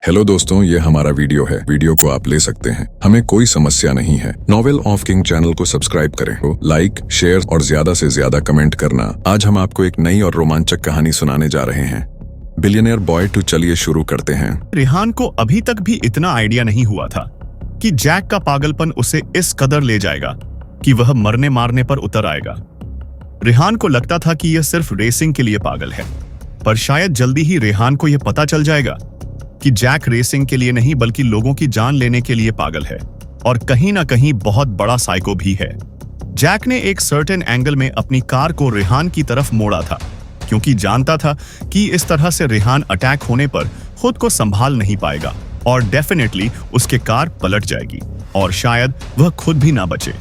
Hello दोस्तों, ये हमारा वीडियो है। वीडियो को आप ले सकते हैं, हमें कोई समस्या नहीं है। नॉवेल ऑफ किंग चैनल को सब्सक्राइब करें, लाइक, शेयर और ज्यादा से ज्यादा कमेंट करना। आज हम आपको एक नई और रोमांचक कहानी सुनाने जा रहे हैं, बिलियनियर बॉय 2। चलिए शुरू करते हैं। रेहान को अभी तक भी इतना आइडिया नहीं हुआ था कि जैक का पागलपन उसे इस कदर ले जाएगा कि वह मरने मारने पर उतर आएगा। रेहान को लगता था कि यह सिर्फ रेसिंग के लिए पागल है, पर शायद जल्दी ही रेहान को यह पता चल जाएगा कि जैक रेसिंग के लिए नहीं बल्कि लोगों की जान लेने के लिए पागल है और कहीं ना कहीं बहुत बड़ा साइको भी है। जैक ने एक सर्टेन एंगल में अपनी कार को रेहान की तरफ मोड़ा था, क्योंकि जानता था कि इस तरह से रेहान अटैक होने पर खुद को संभाल नहीं पाएगा और डेफिनेटली उसके कार पलट जाएगी और शायद वह खुद भी ना बचे।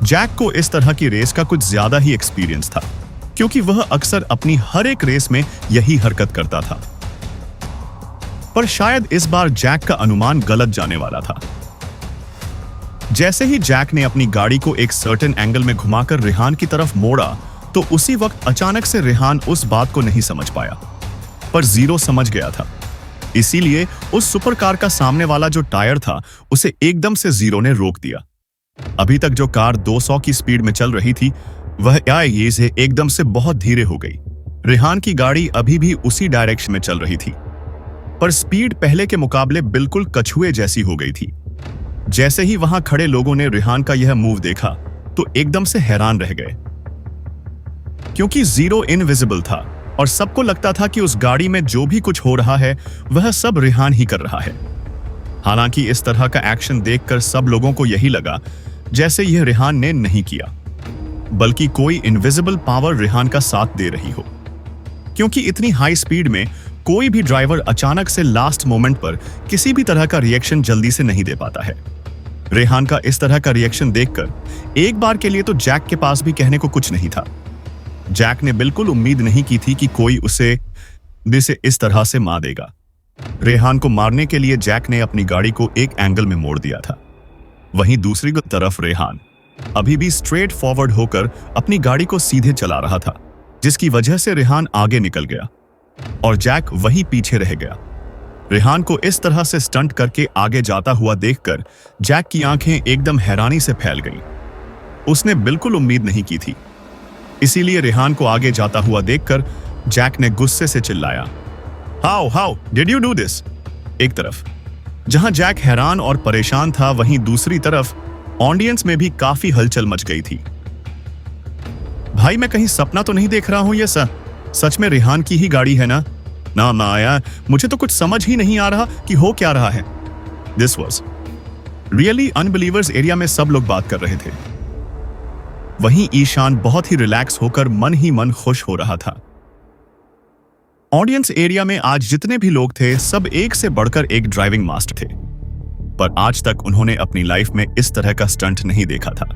जैक को इस तरह की रेस का कुछ ज्यादा ही एक्सपीरियंस था, क्योंकि वह अक्सर अपनी हर एक रेस में यही हरकत करता था। पर शायद इस बार जैक का अनुमान गलत जाने वाला था। जैसे ही जैक ने अपनी गाड़ी को एक सर्टेन एंगल में घुमाकर रेहान की तरफ मोड़ा, तो उसी वक्त अचानक से रेहान उस बात को नहीं समझ पाया, पर जीरो समझ गया था। इसीलिए उस सुपरकार का सामने वाला जो टायर था उसे एकदम से जीरो ने रोक दिया। अभी तक जो कार 200 की स्पीड में चल रही थी, वह ये से एकदम से बहुत धीरे हो गई। रेहान की गाड़ी अभी भी उसी डायरेक्शन में चल रही थी, पर स्पीड पहले के मुकाबले बिल्कुल कछुए जैसी हो गई थी। जैसे ही वहां खड़े लोगों ने रेहान का यह मूव देखा तो एकदम से हैरान रह गए, क्योंकि जीरो इनविजिबल था और सबको लगता था कि उस गाड़ी में जो भी कुछ हो रहा है वह सब रेहान ही कर रहा है। हालांकि इस तरह का एक्शन देखकर सब लोगों को यही लगा जैसे यह रेहान ने नहीं किया, बल्कि कोई इनविजिबल पावर रेहान का साथ दे रही हो, क्योंकि इतनी हाई स्पीड में कोई भी ड्राइवर अचानक से लास्ट मोमेंट पर किसी भी तरह का रिएक्शन जल्दी से नहीं दे पाता है। रेहान का इस तरह का रिएक्शन देखकर एक बार के लिए तो जैक के पास भी कहने को कुछ नहीं था। जैक ने बिल्कुल उम्मीद नहीं की थी कि कोई उसे इस तरह से मार देगा। रेहान को मारने के लिए जैक ने अपनी गाड़ी को एक एंगल में मोड़ दिया था। वहीं दूसरी तरफ रेहान अभी भी स्ट्रेट फॉरवर्ड होकर अपनी गाड़ी को सीधे चला रहा था, जिसकी वजह से रेहान आगे निकल गया और जैक वहीं पीछे रह गया। रेहान को इस तरह से स्टंट करके आगे जाता हुआ देखकर जैक की आंखें एकदम हैरानी से फैल गईं। उसने बिल्कुल उम्मीद नहीं की थी। इसीलिए रेहान को आगे जाता हुआ देखकर जैक ने गुस्से से चिल्लाया, how did you do this? एक तरफ जहां जैक हैरान और परेशान था, वहीं दूसरी तरफ ऑडियंस में भी काफी हलचल मच गई थी। भाई, मैं कहीं सपना तो नहीं देख रहा हूं? ये सच में रेहान की ही गाड़ी है ना? ना यार, मुझे तो कुछ समझ ही नहीं आ रहा कि हो क्या रहा है। This was really unbelievers area में सब लोग बात कर रहे थे। वहीं ईशान बहुत ही रिलैक्स होकर मन ही मन खुश हो रहा था। ऑडियंस एरिया में आज जितने भी लोग थे, सब एक से बढ़कर एक ड्राइविंग मास्टर थे, पर आज तक उन्होंने अपनी लाइफ में इस तरह का स्टंट नहीं देखा था।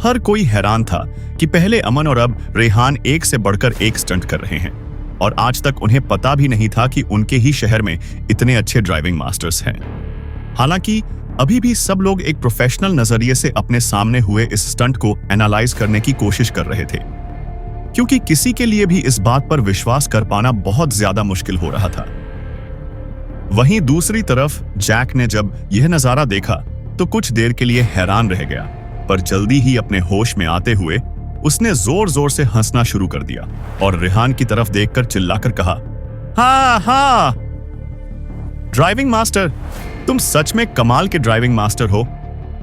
हर कोई हैरान था कि पहले अमन और अब रेहान एक से बढ़कर एक स्टंट कर रहे हैं, और आज तक उन्हें पता भी नहीं था कि उनके ही शहर में इतने अच्छे ड्राइविंग मास्टर्स हैं। हालांकि अभी भी सब लोग एक प्रोफेशनल नजरिए से अपने सामने हुए इस स्टंट को एनालाइज करने की कोशिश कर रहे थे, क्योंकि किसी के लिए भी इस बात पर विश्वास कर पाना बहुत ज्यादा मुश्किल हो रहा था। वहीं दूसरी तरफ जैक ने जब यह नजारा देखा तो कुछ देर के लिए हैरान रह गया, पर जल्दी ही अपने होश में आते हुए उसने जोर जोर से हंसना शुरू कर दिया और रेहान की तरफ देखकर चिल्लाकर कहा, हाँ, ड्राइविंग मास्टर, तुम सच में कमाल के ड्राइविंग मास्टर हो।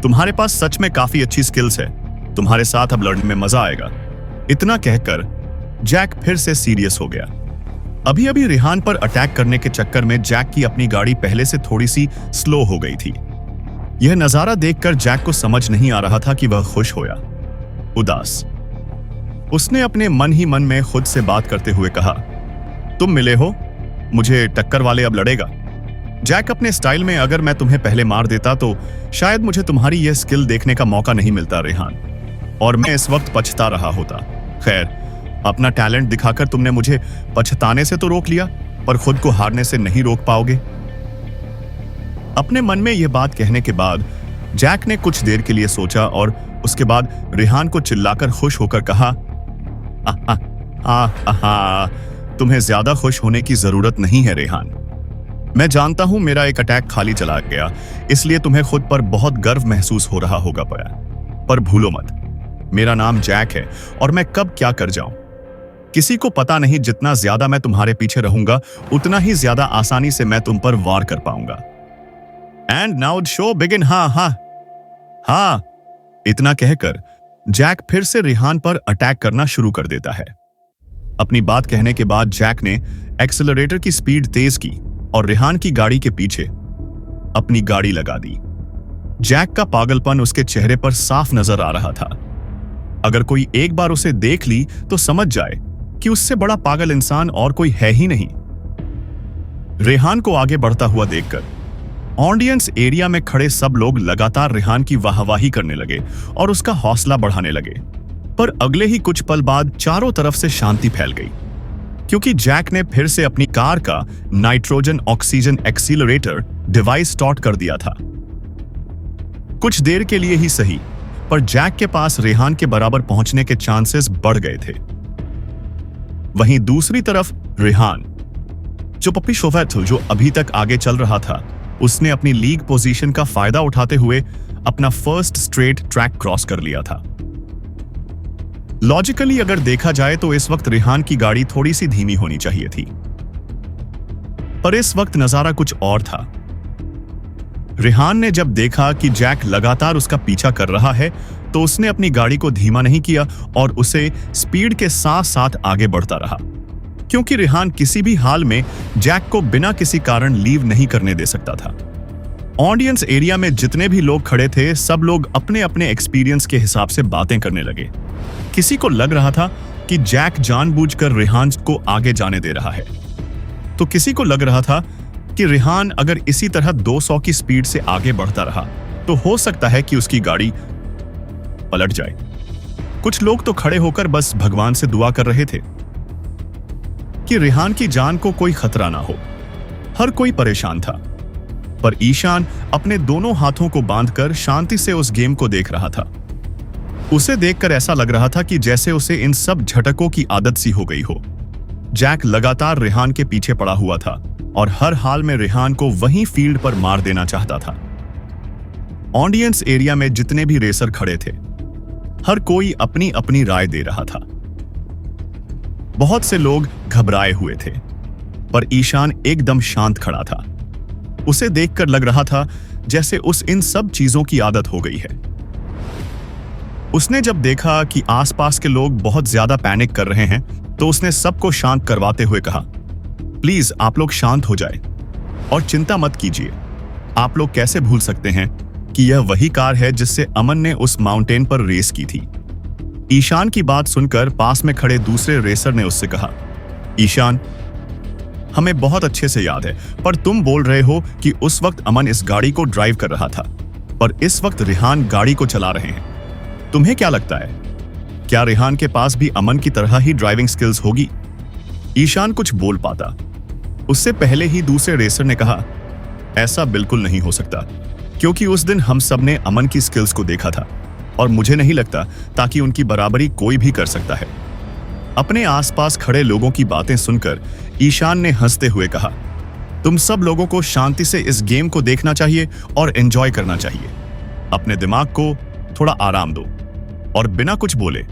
तुम्हारे पास सच में काफी अच्छी स्किल्स है। तुम्हारे साथ अब लड़ने में मजा आएगा। इतना कहकर जैक फिर से सीरियस हो गया। अभी अभी रेहान पर अटैक करने के चक्कर में जैक की अपनी गाड़ी पहले से थोड़ी सी स्लो हो गई थी। यह नजारा देखकर जैक को समझ नहीं आ रहा था कि वह खुश हो या उदास। उसने अपने मन ही मन में खुद से बात करते हुए कहा, तुम मिले हो, मुझे टक्कर वाले अब लड़ेगा। जैक अपने स्टाइल में, अगर मैं तुम्हें पहले मार देता तो शायद मुझे तुम्हारी यह स्किल देखने का मौका नहीं मिलता रेहान, और मैं इस वक्त पछता रहा होता। खैर, अपना टैलेंट दिखाकर तुमने मुझे पछताने से तो रोक लिया, पर खुद को हारने से नहीं रोक पाओगे। अपने मन में यह बात कहने के बाद जैक ने कुछ देर के लिए सोचा और उसके बाद रेहान को चिल्लाकर खुश होकर कहा, तुम्हें ज्यादा खुश होने की जरूरत नहीं है रेहान। मैं जानता हूं मेरा एक अटैक खाली चला गया, इसलिए तुम्हें खुद पर बहुत गर्व महसूस हो रहा होगा पर भूलो मत, मेरा नाम जैक है और मैं कब क्या कर जाऊं किसी को पता नहीं। जितना ज्यादा मैं तुम्हारे पीछे रहूंगा उतना ही ज्यादा आसानी से मैं तुम पर वार कर पाऊंगा। And now show begin. हाँ, इतना कहकर जैक फिर से रेहान पर अटैक करना शुरू कर देता है। अपनी बात कहने के बाद जैक ने एक्सेलरेटर की स्पीड तेज की और रेहान की गाड़ी के पीछे अपनी गाड़ी लगा दी। जैक का पागलपन उसके चेहरे पर साफ नजर आ रहा था। अगर कोई एक बार उसे देख ली तो समझ जाए कि उससे बड़ा पागल इंसान और कोई है ही नहीं। रेहान को आगे बढ़ता हुआ देखकर ऑडियंस एरिया में खड़े सब लोग लगातार रेहान की वाहवाही करने लगे और उसका हौसला बढ़ाने लगे। पर अगले ही कुछ पल बाद चारों तरफ से शांति फैल गई, क्योंकि जैक ने फिर से अपनी कार का nitrogen oxygen accelerator device start कर दिया था। कुछ देर के लिए ही सही, पर जैक के पास रेहान के बराबर पहुंचने के चांसेस बढ़ गए थे। वहीं दूसरी तरफ रेहान, जो पप्पी शोफेट जो अभी तक आगे चल रहा था, उसने अपनी लीग पोजीशन का फायदा उठाते हुए अपना फर्स्ट स्ट्रेट ट्रैक क्रॉस कर लिया था। लॉजिकली अगर देखा जाए तो इस वक्त रेहान की गाड़ी थोड़ी सी धीमी होनी चाहिए थी, पर इस वक्त नजारा कुछ और था। रेहान ने जब देखा कि जैक लगातार उसका पीछा कर रहा है तो उसने अपनी गाड़ी को धीमा नहीं किया और उसे स्पीड के साथ साथ आगे बढ़ता रहा, क्योंकि रेहान किसी भी हाल में जैक को बिना किसी कारण लीव नहीं करने दे सकता था। ऑडियंस एरिया में जितने भी लोग खड़े थे सब लोग अपने अपने एक्सपीरियंस के हिसाब से बातें करने लगे। किसी को लग रहा था कि जैक जानबूझकर रेहान को आगे जाने दे रहा है, तो किसी को लग रहा था कि रेहान अगर इसी तरह 200 की स्पीड से आगे बढ़ता रहा तो हो सकता है कि उसकी गाड़ी पलट जाए। कुछ लोग तो खड़े होकर बस भगवान से दुआ कर रहे थे कि रेहान की जान को कोई खतरा ना हो। हर कोई परेशान था, पर ईशान अपने दोनों हाथों को बांधकर शांति से उस गेम को देख रहा था। उसे देखकर ऐसा लग रहा था कि जैसे उसे इन सब झटकों की आदत सी हो गई हो। जैक लगातार रेहान के पीछे पड़ा हुआ था और हर हाल में रेहान को वहीं फील्ड पर मार देना चाहता था। ऑडियंस एरिया में जितने भी रेसर खड़े थे, हर कोई अपनी अपनी राय दे रहा था। बहुत से लोग घबराए हुए थे, पर ईशान एकदम शांत खड़ा था। उसे देखकर लग रहा था जैसे उस इन सब चीजों की आदत हो गई है। उसने जब देखा कि आसपास के लोग बहुत ज्यादा पैनिक कर रहे हैं तो उसने सबको शांत करवाते हुए कहा, प्लीज आप लोग शांत हो जाए और चिंता मत कीजिए। आप लोग कैसे भूल सकते हैं कि यह वही कार है जिससे अमन ने उस माउंटेन पर रेस की थी। ईशान की बात सुनकर पास में खड़े दूसरे रेसर ने उससे कहा, ईशान, हमें बहुत अच्छे से याद है, पर तुम बोल रहे हो कि उस वक्त अमन इस गाड़ी को ड्राइव कर रहा था, पर इस वक्त रेहान गाड़ी को चला रहे हैं। तुम्हें क्या लगता है, क्या रेहान के पास भी अमन की तरह ही ड्राइविंग स्किल्स होगी? ईशान कुछ बोल पाता, उससे पहले ही दूसरे रेसर ने कहा, ऐसा बिल्कुल नहीं हो सकता, क्योंकि उस दिन हम सब ने अमन की स्किल्स को देखा था और मुझे नहीं लगता ताकि उनकी बराबरी कोई भी कर सकता है। अपने आसपास खड़े लोगों की बातें सुनकर ईशान ने हंसते हुए कहा, तुम सब लोगों को शांति से इस गेम को देखना चाहिए और एंजॉय करना चाहिए। अपने दिमाग को थोड़ा आराम दो और बिना कुछ बोले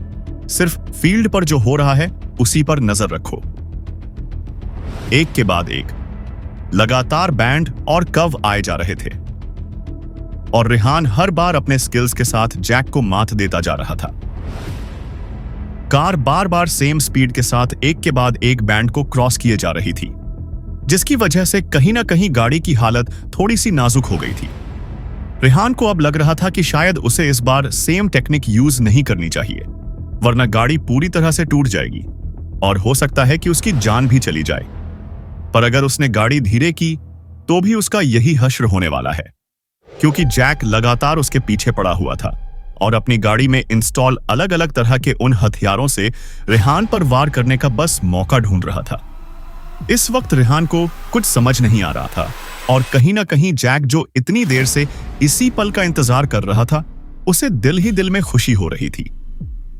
सिर्फ फील्ड पर जो हो रहा है उसी पर नजर रखो। एक के बाद एक लगातार बैंड और कव आए जा रहे थे और रेहान हर बार अपने स्किल्स के साथ जैक को मात देता जा रहा था। कार बार बार सेम स्पीड के साथ एक के बाद एक बैंड को क्रॉस किए जा रही थी, जिसकी वजह से कहीं ना कहीं गाड़ी की हालत थोड़ी सी नाजुक हो गई थी। रेहान को अब लग रहा था कि शायद उसे इस बार सेम टेक्निक यूज नहीं करनी चाहिए, वरना गाड़ी पूरी तरह से टूट जाएगी और हो सकता है कि उसकी जान भी चली जाए। पर अगर उसने गाड़ी धीरे की तो भी उसका यही हश्र होने वाला है, क्योंकि जैक लगातार उसके पीछे पड़ा हुआ था और अपनी गाड़ी में इंस्टॉल अलग अलग तरह के उन हथियारों से रेहान पर वार करने का बस मौका ढूंढ रहा था। इस वक्त रेहान को कुछ समझ नहीं आ रहा था और कहीं ना कहीं जैक जो इतनी देर से इसी पल का इंतजार कर रहा था, उसे दिल ही दिल में खुशी हो रही थी।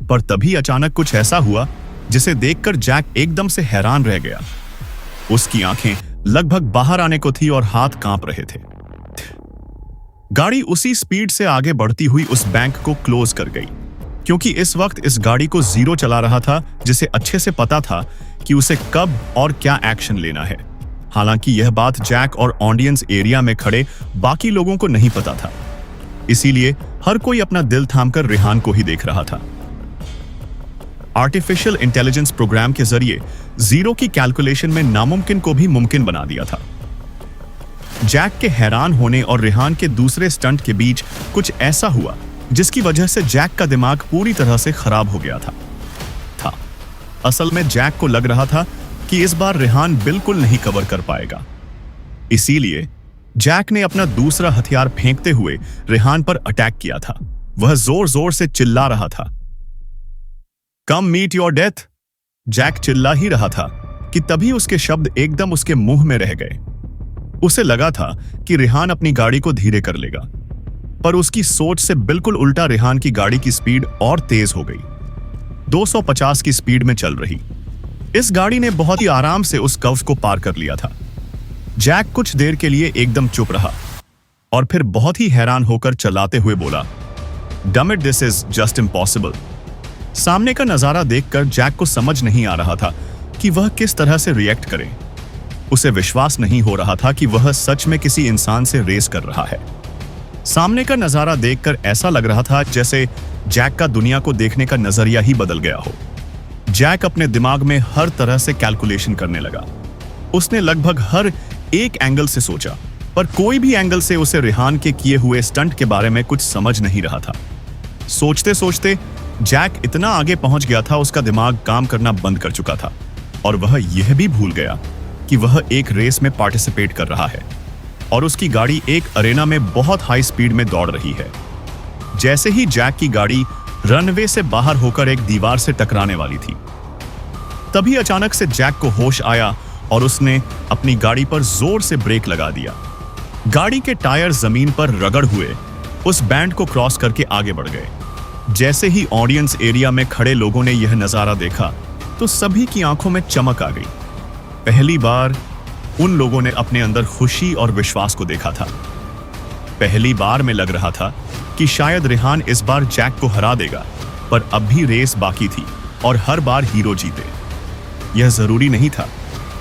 पर तभी अचानक कुछ ऐसा हुआ जो रेहान को एकदम से चौंका देने वाला था। रेहान ने अपनी गाड़ी को धीमा किया और जैक को जिसे देखकर जैक एकदम से हैरान रह गया। उसकी आंखें लगभग बाहर आने को थी और हाथ कांप रहे थे। गाड़ी उसी स्पीड से आगे बढ़ती हुई उस बैंक को क्लोज कर गई, क्योंकि इस वक्त इस गाड़ी को जीरो चला रहा था, जिसे अच्छे से पता था कि उसे कब और क्या एक्शन लेना है। हालांकि यह बात जैक और ऑडियंस एरिया में खड़े बाकी लोगों को नहीं पता था, इसीलिए हर कोई अपना दिल थामकर रेहान को ही देख रहा था। आर्टिफिशियल इंटेलिजेंस प्रोग्राम के जरिए जीरो की कैलकुलेशन में नामुमकिन को भी मुमकिन बना दिया था। जैक के हैरान होने और रेहान के दूसरे स्टंट के बीच कुछ ऐसा हुआ जिसकी वजह से जैक का दिमाग पूरी तरह से खराब हो गया था। असल में जैक को लग रहा था कि इस बार रेहान बिल्कुल नहीं कवर कर पाएगा। इसीलिए जैक ने अपना दूसरा हथियार फेंकते हुए रेहान पर अटैक किया था। वह जोर जोर से चिल्ला रहा था, कम मीट योर डेथ। जैक चिल्ला ही रहा था कि तभी उसके शब्द एकदम उसके मुंह में रह गए। उसे लगा था कि रेहान अपनी गाड़ी को धीरे कर लेगा, पर उसकी सोच से बिल्कुल उल्टा रेहान की गाड़ी की स्पीड और तेज हो गई। 250 की स्पीड में चल रही इस गाड़ी ने बहुत ही आराम से उस कर्व को पार कर लिया था। जैक कुछ देर के लिए एकदम चुप रहा और फिर बहुत ही हैरान होकर चलाते हुए बोला, डम it, this is just impossible. सामने का नजारा देखकर जैक को समझ नहीं आ रहा था कि वह किस तरह से रिएक्ट करे। उसे विश्वास नहीं हो रहा था कि वह सच में किसी इंसान से रेस कर रहा है। सामने का नजारा देखकर ऐसा लग रहा था जैसे जैक का दुनिया को देखने का नजरिया ही बदल गया हो। जैक अपने दिमाग में हर तरह से कैलकुलेशन करने लगा। उसने लगभग हर एक एंगल से सोचा, पर कोई भी एंगल से उसे रेहान के किए हुए स्टंट के बारे में कुछ समझ नहीं रहा था। सोचते सोचते जैक इतना आगे पहुंच गया था, उसका दिमाग काम करना बंद कर चुका था और वह यह भी भूल गया कि वह एक रेस में पार्टिसिपेट कर रहा है और उसकी गाड़ी एक अरेना में बहुत हाई स्पीड में दौड़ रही है। जैसे ही जैक की गाड़ी रनवे से बाहर होकर एक दीवार से टकराने वाली थी, तभी अचानक से जैक को होश आया और उसने अपनी गाड़ी पर जोर से ब्रेक लगा दिया। गाड़ी के टायर जमीन पर रगड़ हुए उस बैंड को क्रॉस करके आगे बढ़ गए। जैसे ही ऑडियंस एरिया में खड़े लोगों ने यह नजारा देखा तो सभी की आंखों में चमक आ गई। पहली बार उन लोगों ने अपने अंदर खुशी और विश्वास को देखा था। पहली बार में लग रहा था कि शायद रेहान इस बार जैक को हरा देगा, पर अब भी रेस बाकी थी और हर बार हीरो जीते। यह जरूरी नहीं था,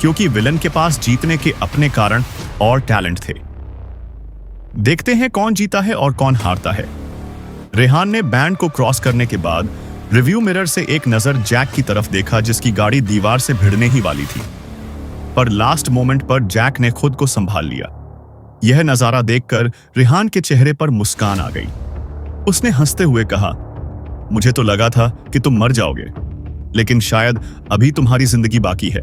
क्योंकि विलन के पास जीतने के अपने कारण और टैलेंट थे। देखते हैं कौन जीता है और कौन हारता है। रेहान ने बैंड को क्रॉस करने के बाद रिव्यू मिरर से एक नजर जैक की तरफ देखा, जिसकी गाड़ी दीवार से भिड़ने ही वाली थी, पर लास्ट मोमेंट पर जैक ने खुद को संभाल लिया। यह नजारा देखकर रेहान के चेहरे पर मुस्कान आ गई। उसने हंसते हुए कहा, मुझे तो लगा था कि तुम मर जाओगे, लेकिन शायद अभी तुम्हारी जिंदगी बाकी है।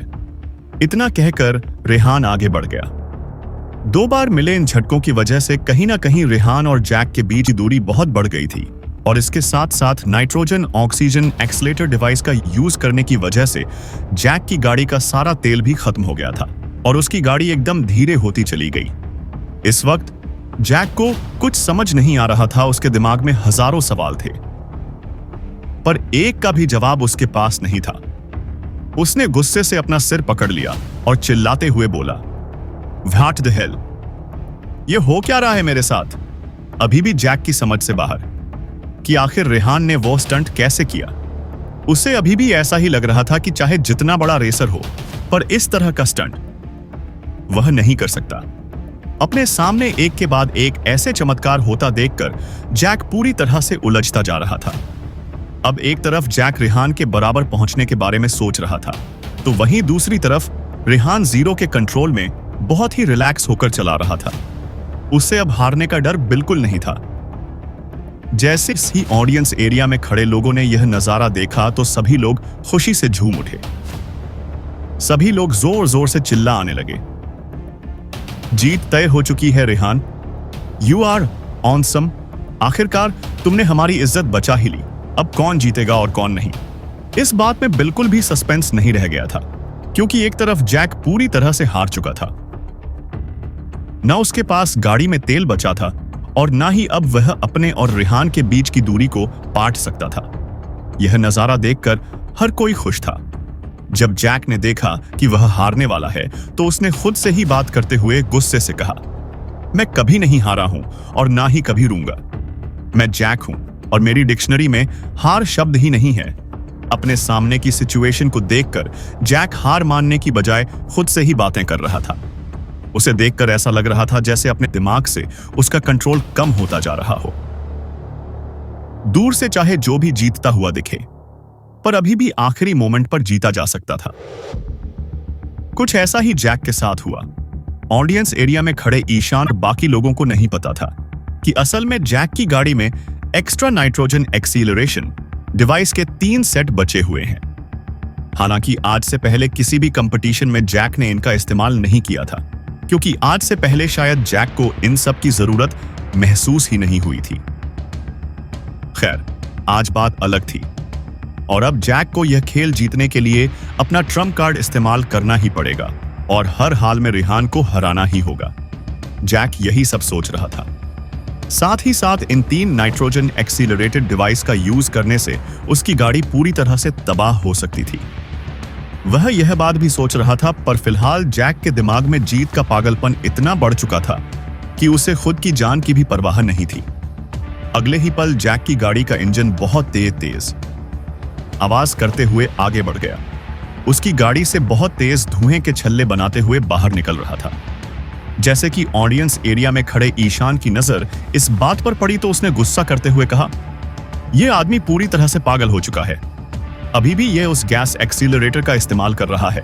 इतना कहकर रेहान आगे बढ़ गया। 2 बार मिले इन झटकों की वजह से कहीं ना कहीं रेहान और जैक के बीच की दूरी बहुत बढ़ गई थी और इसके साथ साथ नाइट्रोजन ऑक्सीजन एक्सीलेटर डिवाइस का यूज करने की वजह से जैक की गाड़ी का सारा तेल भी खत्म हो गया था और उसकी गाड़ी एकदम धीरे होती चली गई। इस वक्त जैक को कुछ समझ नहीं आ रहा था। उसके दिमाग में हजारों सवाल थे, पर एक का भी जवाब उसके पास नहीं था। उसने गुस्से से अपना सिर पकड़ लिया और चिल्लाते हुए बोला, व्हाट द हेल, ये हो क्या रहा है मेरे साथ? अभी भी जैक की समझ से बाहर कि आखिर रेहान ने वो स्टंट कैसे किया। उसे अभी भी ऐसा ही लग रहा था कि चाहे जितना बड़ा रेसर हो, पर इस तरह का स्टंट वह नहीं कर सकता। अपने सामने एक के बाद एक ऐसे चमत्कार होता देखकर जैक पूरी तरह से उलझता जा रहा था। अब एक तरफ जैक रेहान के बराबर पहुंचने के बारे में सोच रहा था, तो वहीं दूसरी तरफ रेहान जीरो के कंट्रोल में बहुत ही रिलैक्स होकर चला रहा था। उससे अब हारने का डर बिल्कुल नहीं था। जैसे ही ऑडियंस एरिया में खड़े लोगों ने यह नजारा देखा तो सभी लोग खुशी से झूम उठे। सभी लोग जोर जोर से चिल्ला आने लगे, जीत तय हो चुकी है रेहान, यू आर ऑनसम। आखिरकार तुमने हमारी इज्जत बचा ही ली। अब कौन जीतेगा और कौन नहीं, इस बात में बिल्कुल भी सस्पेंस नहीं रह गया था, क्योंकि एक तरफ जैक पूरी तरह से हार चुका था। न उसके पास गाड़ी में तेल बचा था और ना ही अब वह अपने और रेहान के बीच की दूरी को पाट सकता था। यह नजारा देखकर हर कोई खुश था। जब जैक ने देखा कि वह हारने वाला है तो उसने खुद से ही बात करते हुए गुस्से से कहा, मैं कभी नहीं हारा हूं और ना ही कभी रूंगा। मैं जैक हूं और मेरी डिक्शनरी में हार शब्द ही नहीं है। अपने सामने की सिचुएशन को देखकर जैक हार मानने की बजाय खुद से ही बातें कर रहा था। उसे देखकर ऐसा लग रहा था जैसे अपने दिमाग से उसका कंट्रोल कम होता जा रहा हो। दूर से चाहे जो भी जीतता हुआ दिखे, पर अभी भी आखिरी मोमेंट पर जीता जा सकता था। कुछ ऐसा ही जैक के साथ हुआ। ऑडियंस एरिया में खड़े ईशान और बाकी लोगों को नहीं पता था कि असल में जैक की गाड़ी में एक्स्ट्रा नाइट्रोजन एक्सीलरेशन डिवाइस के 3 सेट बचे हुए हैं। हालांकि आज से पहले किसी भी कंपटीशन में जैक ने इनका इस्तेमाल नहीं किया था, क्योंकि आज से पहले शायद जैक को इन सब की जरूरत महसूस ही नहीं हुई थी। खैर, आज बात अलग थी और अब जैक को यह खेल जीतने के लिए अपना ट्रम्प कार्ड इस्तेमाल करना ही पड़ेगा और हर हाल में रेहान को हराना ही होगा। जैक यही सब सोच रहा था। साथ ही साथ इन 3 नाइट्रोजन एक्सीलरेटेड डिवाइस का यूज करने से उसकी गाड़ी पूरी तरह से तबाह हो सकती थी। वह यह बात भी सोच रहा था, पर फिलहाल जैक के दिमाग में जीत का पागलपन इतना बढ़ चुका था कि उसे खुद की जान की भी परवाह नहीं थी। अगले ही पल जैक की गाड़ी का इंजन बहुत तेज आवाज करते हुए आगे बढ़ गया। उसकी गाड़ी से बहुत तेज धुएं के छल्ले बनाते हुए बाहर निकल रहा था। जैसे कि ऑडियंस एरिया में खड़े ईशान की नजर इस बात पर पड़ी तो उसने गुस्सा करते हुए कहा, यह आदमी पूरी तरह से पागल हो चुका है। अभी भी यह उस गैस एक्सीलरेटर का इस्तेमाल कर रहा है।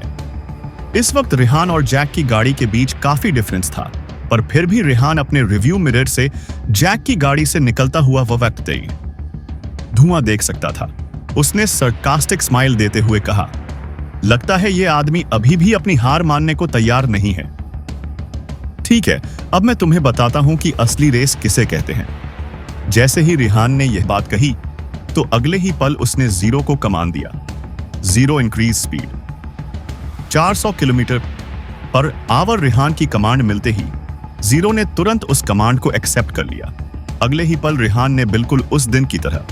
इस वक्त रेहान और जैक की गाड़ी के बीच काफी डिफरेंस था, पर फिर भी रेहान अपने रिव्यू मिरर से जैक की गाड़ी से निकलता हुआ वक्त धुआं देख सकता था। उसने सरकास्टिक स्माइल देते हुए कहा, लगता है यह आदमी अभी भी अपनी हार मानने को तैयार नहीं है। ठीक है, अब मैं तुम्हें बताता हूं कि असली रेस किसे कहते हैं। जैसे ही रेहान ने यह बात कही तो अगले ही पल उसने जीरो को कमांड दिया। Zero increase speed 400 kilometre per hour. Rehan की कमांड मिलते ही जीरो ने तुरंत उस कमांड को एक्सेप्ट कर लिया। अगले ही पल रेहान ने बिल्कुल उस दिन की तरह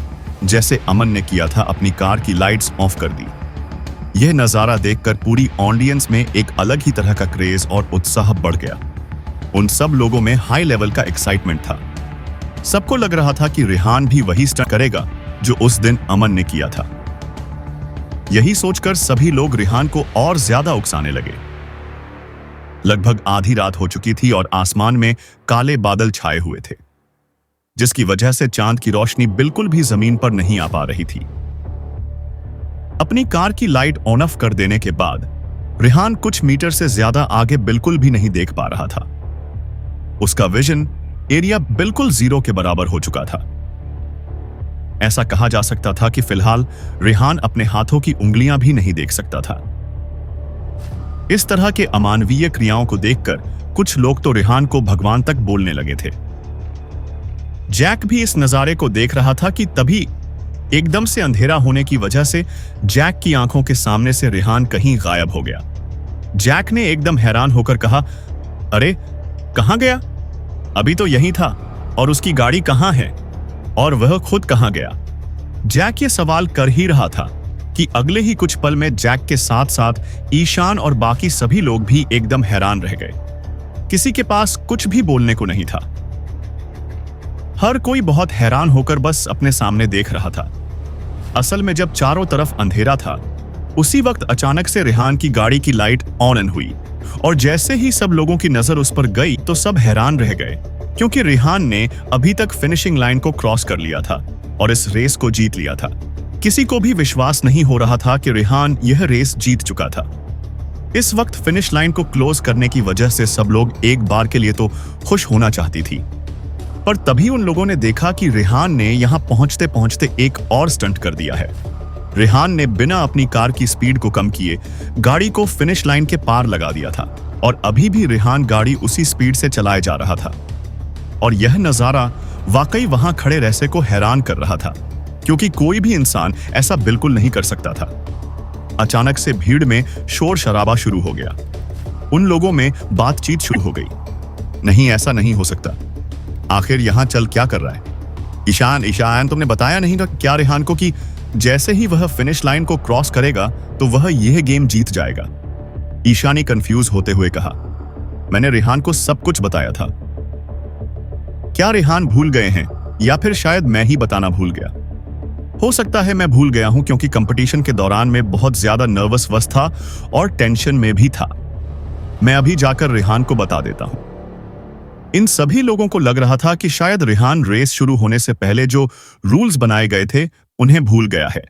जैसे अमन ने किया था अपनी कार की लाइट्स ऑफ कर दी। यह नजारा देखकर पूरी ऑडियंस में एक अलग ही तरह का क्रेज और उत्साह बढ़ गया। उन सब लोगों में हाई लेवल का एक्साइटमेंट था। सबको लग रहा था कि रेहान भी वही स्टंट करेगा जो उस दिन अमन ने किया था। यही सोचकर सभी लोग रेहान को और ज्यादा उकसाने लगे। लगभग आधी रात हो चुकी थी और आसमान में काले बादल छाए हुए थे, जिसकी वजह से चांद की रोशनी बिल्कुल भी जमीन पर नहीं आ पा रही थी। अपनी कार की लाइट ऑन ऑफ कर देने के बाद रेहान कुछ मीटर से ज्यादा आगे बिल्कुल भी नहीं देख पा रहा था। उसका विजन एरिया बिल्कुल जीरो के बराबर हो चुका था। ऐसा कहा जा सकता था कि फिलहाल रेहान अपने हाथों की उंगलियां भी नहीं देख सकता था। इस तरह के अमानवीय क्रियाओं को देखकर कुछ लोग तो रेहान को भगवान तक बोलने लगे थे। जैक भी इस नजारे को देख रहा था कि तभी एकदम से अंधेरा होने की वजह से जैक की आंखों के सामने से रेहान कहीं गायब हो गया। जैक ने एकदम हैरान होकर कहा, अरे कहां गया? अभी तो यहीं था। और उसकी गाड़ी कहां है? और वह खुद कहां गया? जैक ये सवाल कर ही रहा था कि अगले ही कुछ पल में जैक के साथ साथ ईशान और बाकी सभी लोग भी एकदम हैरान रह गए। किसी के पास कुछ भी बोलने को नहीं था। हर कोई बहुत हैरान होकर बस अपने सामने देख रहा था। असल में जब चारों तरफ अंधेरा था, उसी वक्त अचानक से रेहान की गाड़ी की लाइट ऑन हुई और जैसे ही सब लोगों की नजर उस पर गई तो सब हैरान रह गए, क्योंकि रेहान ने अभी तक फिनिशिंग लाइन को क्रॉस कर लिया था और इस रेस को जीत लिया था। किसी को भी विश्वास नहीं हो रहा था कि रेहान यह रेस जीत चुका था। इस वक्त फिनिश लाइन को क्लोज करने की वजह से सब लोग एक बार के लिए तो खुश होना चाहती थी, पर तभी उन लोगों ने देखा कि रेहान ने यहां पहुंचते पहुंचते एक और स्टंट कर दिया है। रेहान ने बिना अपनी कार की स्पीड को कम किए गाड़ी को फिनिश लाइन के पार लगा दिया था और अभी भी रेहान गाड़ी उसी स्पीड से चलाए जा रहा था। और यह नजारा वाकई वहां खड़े रहसे को हैरान कर रहा था, क्योंकि कोई भी इंसान ऐसा बिल्कुल नहीं कर सकता था। अचानक से भीड़ में शोर शराबा शुरू हो गया। उन लोगों में बातचीत शुरू हो गई। नहीं, ऐसा नहीं हो सकता। आखिर यहां चल क्या कर रहा है? ईशान, तुमने बताया नहीं था क्या रेहान को कि जैसे ही वह फिनिश लाइन को क्रॉस करेगा तो वह यह गेम जीत जाएगा। ईशान ने कंफ्यूज होते हुए कहा, मैंने रेहान को सब कुछ बताया था। क्या रेहान भूल गए हैं या फिर शायद मैं ही बताना भूल गया? हो सकता है मैं भूल गया हूं क्योंकि कंपटीशन के दौरान मैं बहुत ज्यादा नर्वस था और टेंशन में भी था। मैं अभी जाकर रेहान को बता देता हूं। इन सभी लोगों को लग रहा था कि शायद रेहान रेस शुरू होने से पहले जो रूल्स बनाए गए थे उन्हें भूल गया है,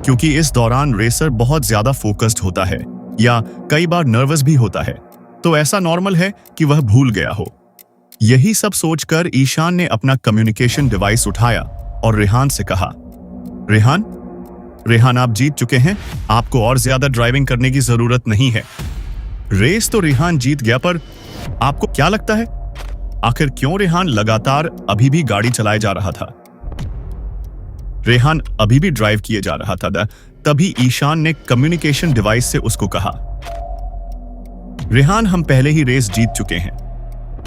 क्योंकि इस दौरान रेसर बहुत ज्यादा फोकस्ड होता है या कई बार नर्वस भी होता है, तो ऐसा नॉर्मल है कि वह भूल गया हो। यही सब सोचकर ईशान ने अपना कम्युनिकेशन डिवाइस उठाया और रेहान से कहा, रेहान आप जीत चुके हैं, आपको और ज्यादा ड्राइविंग करने की जरूरत नहीं है। रेस तो रेहान जीत गया, पर आपको क्या लगता है आखिर क्यों रेहान लगातार अभी भी गाड़ी चलाए जा रहा था? रेहान अभी भी ड्राइव किए जा रहा था। तभी ईशान ने कम्युनिकेशन डिवाइस से उसको कहा, रेहान हम पहले ही रेस जीत चुके हैं,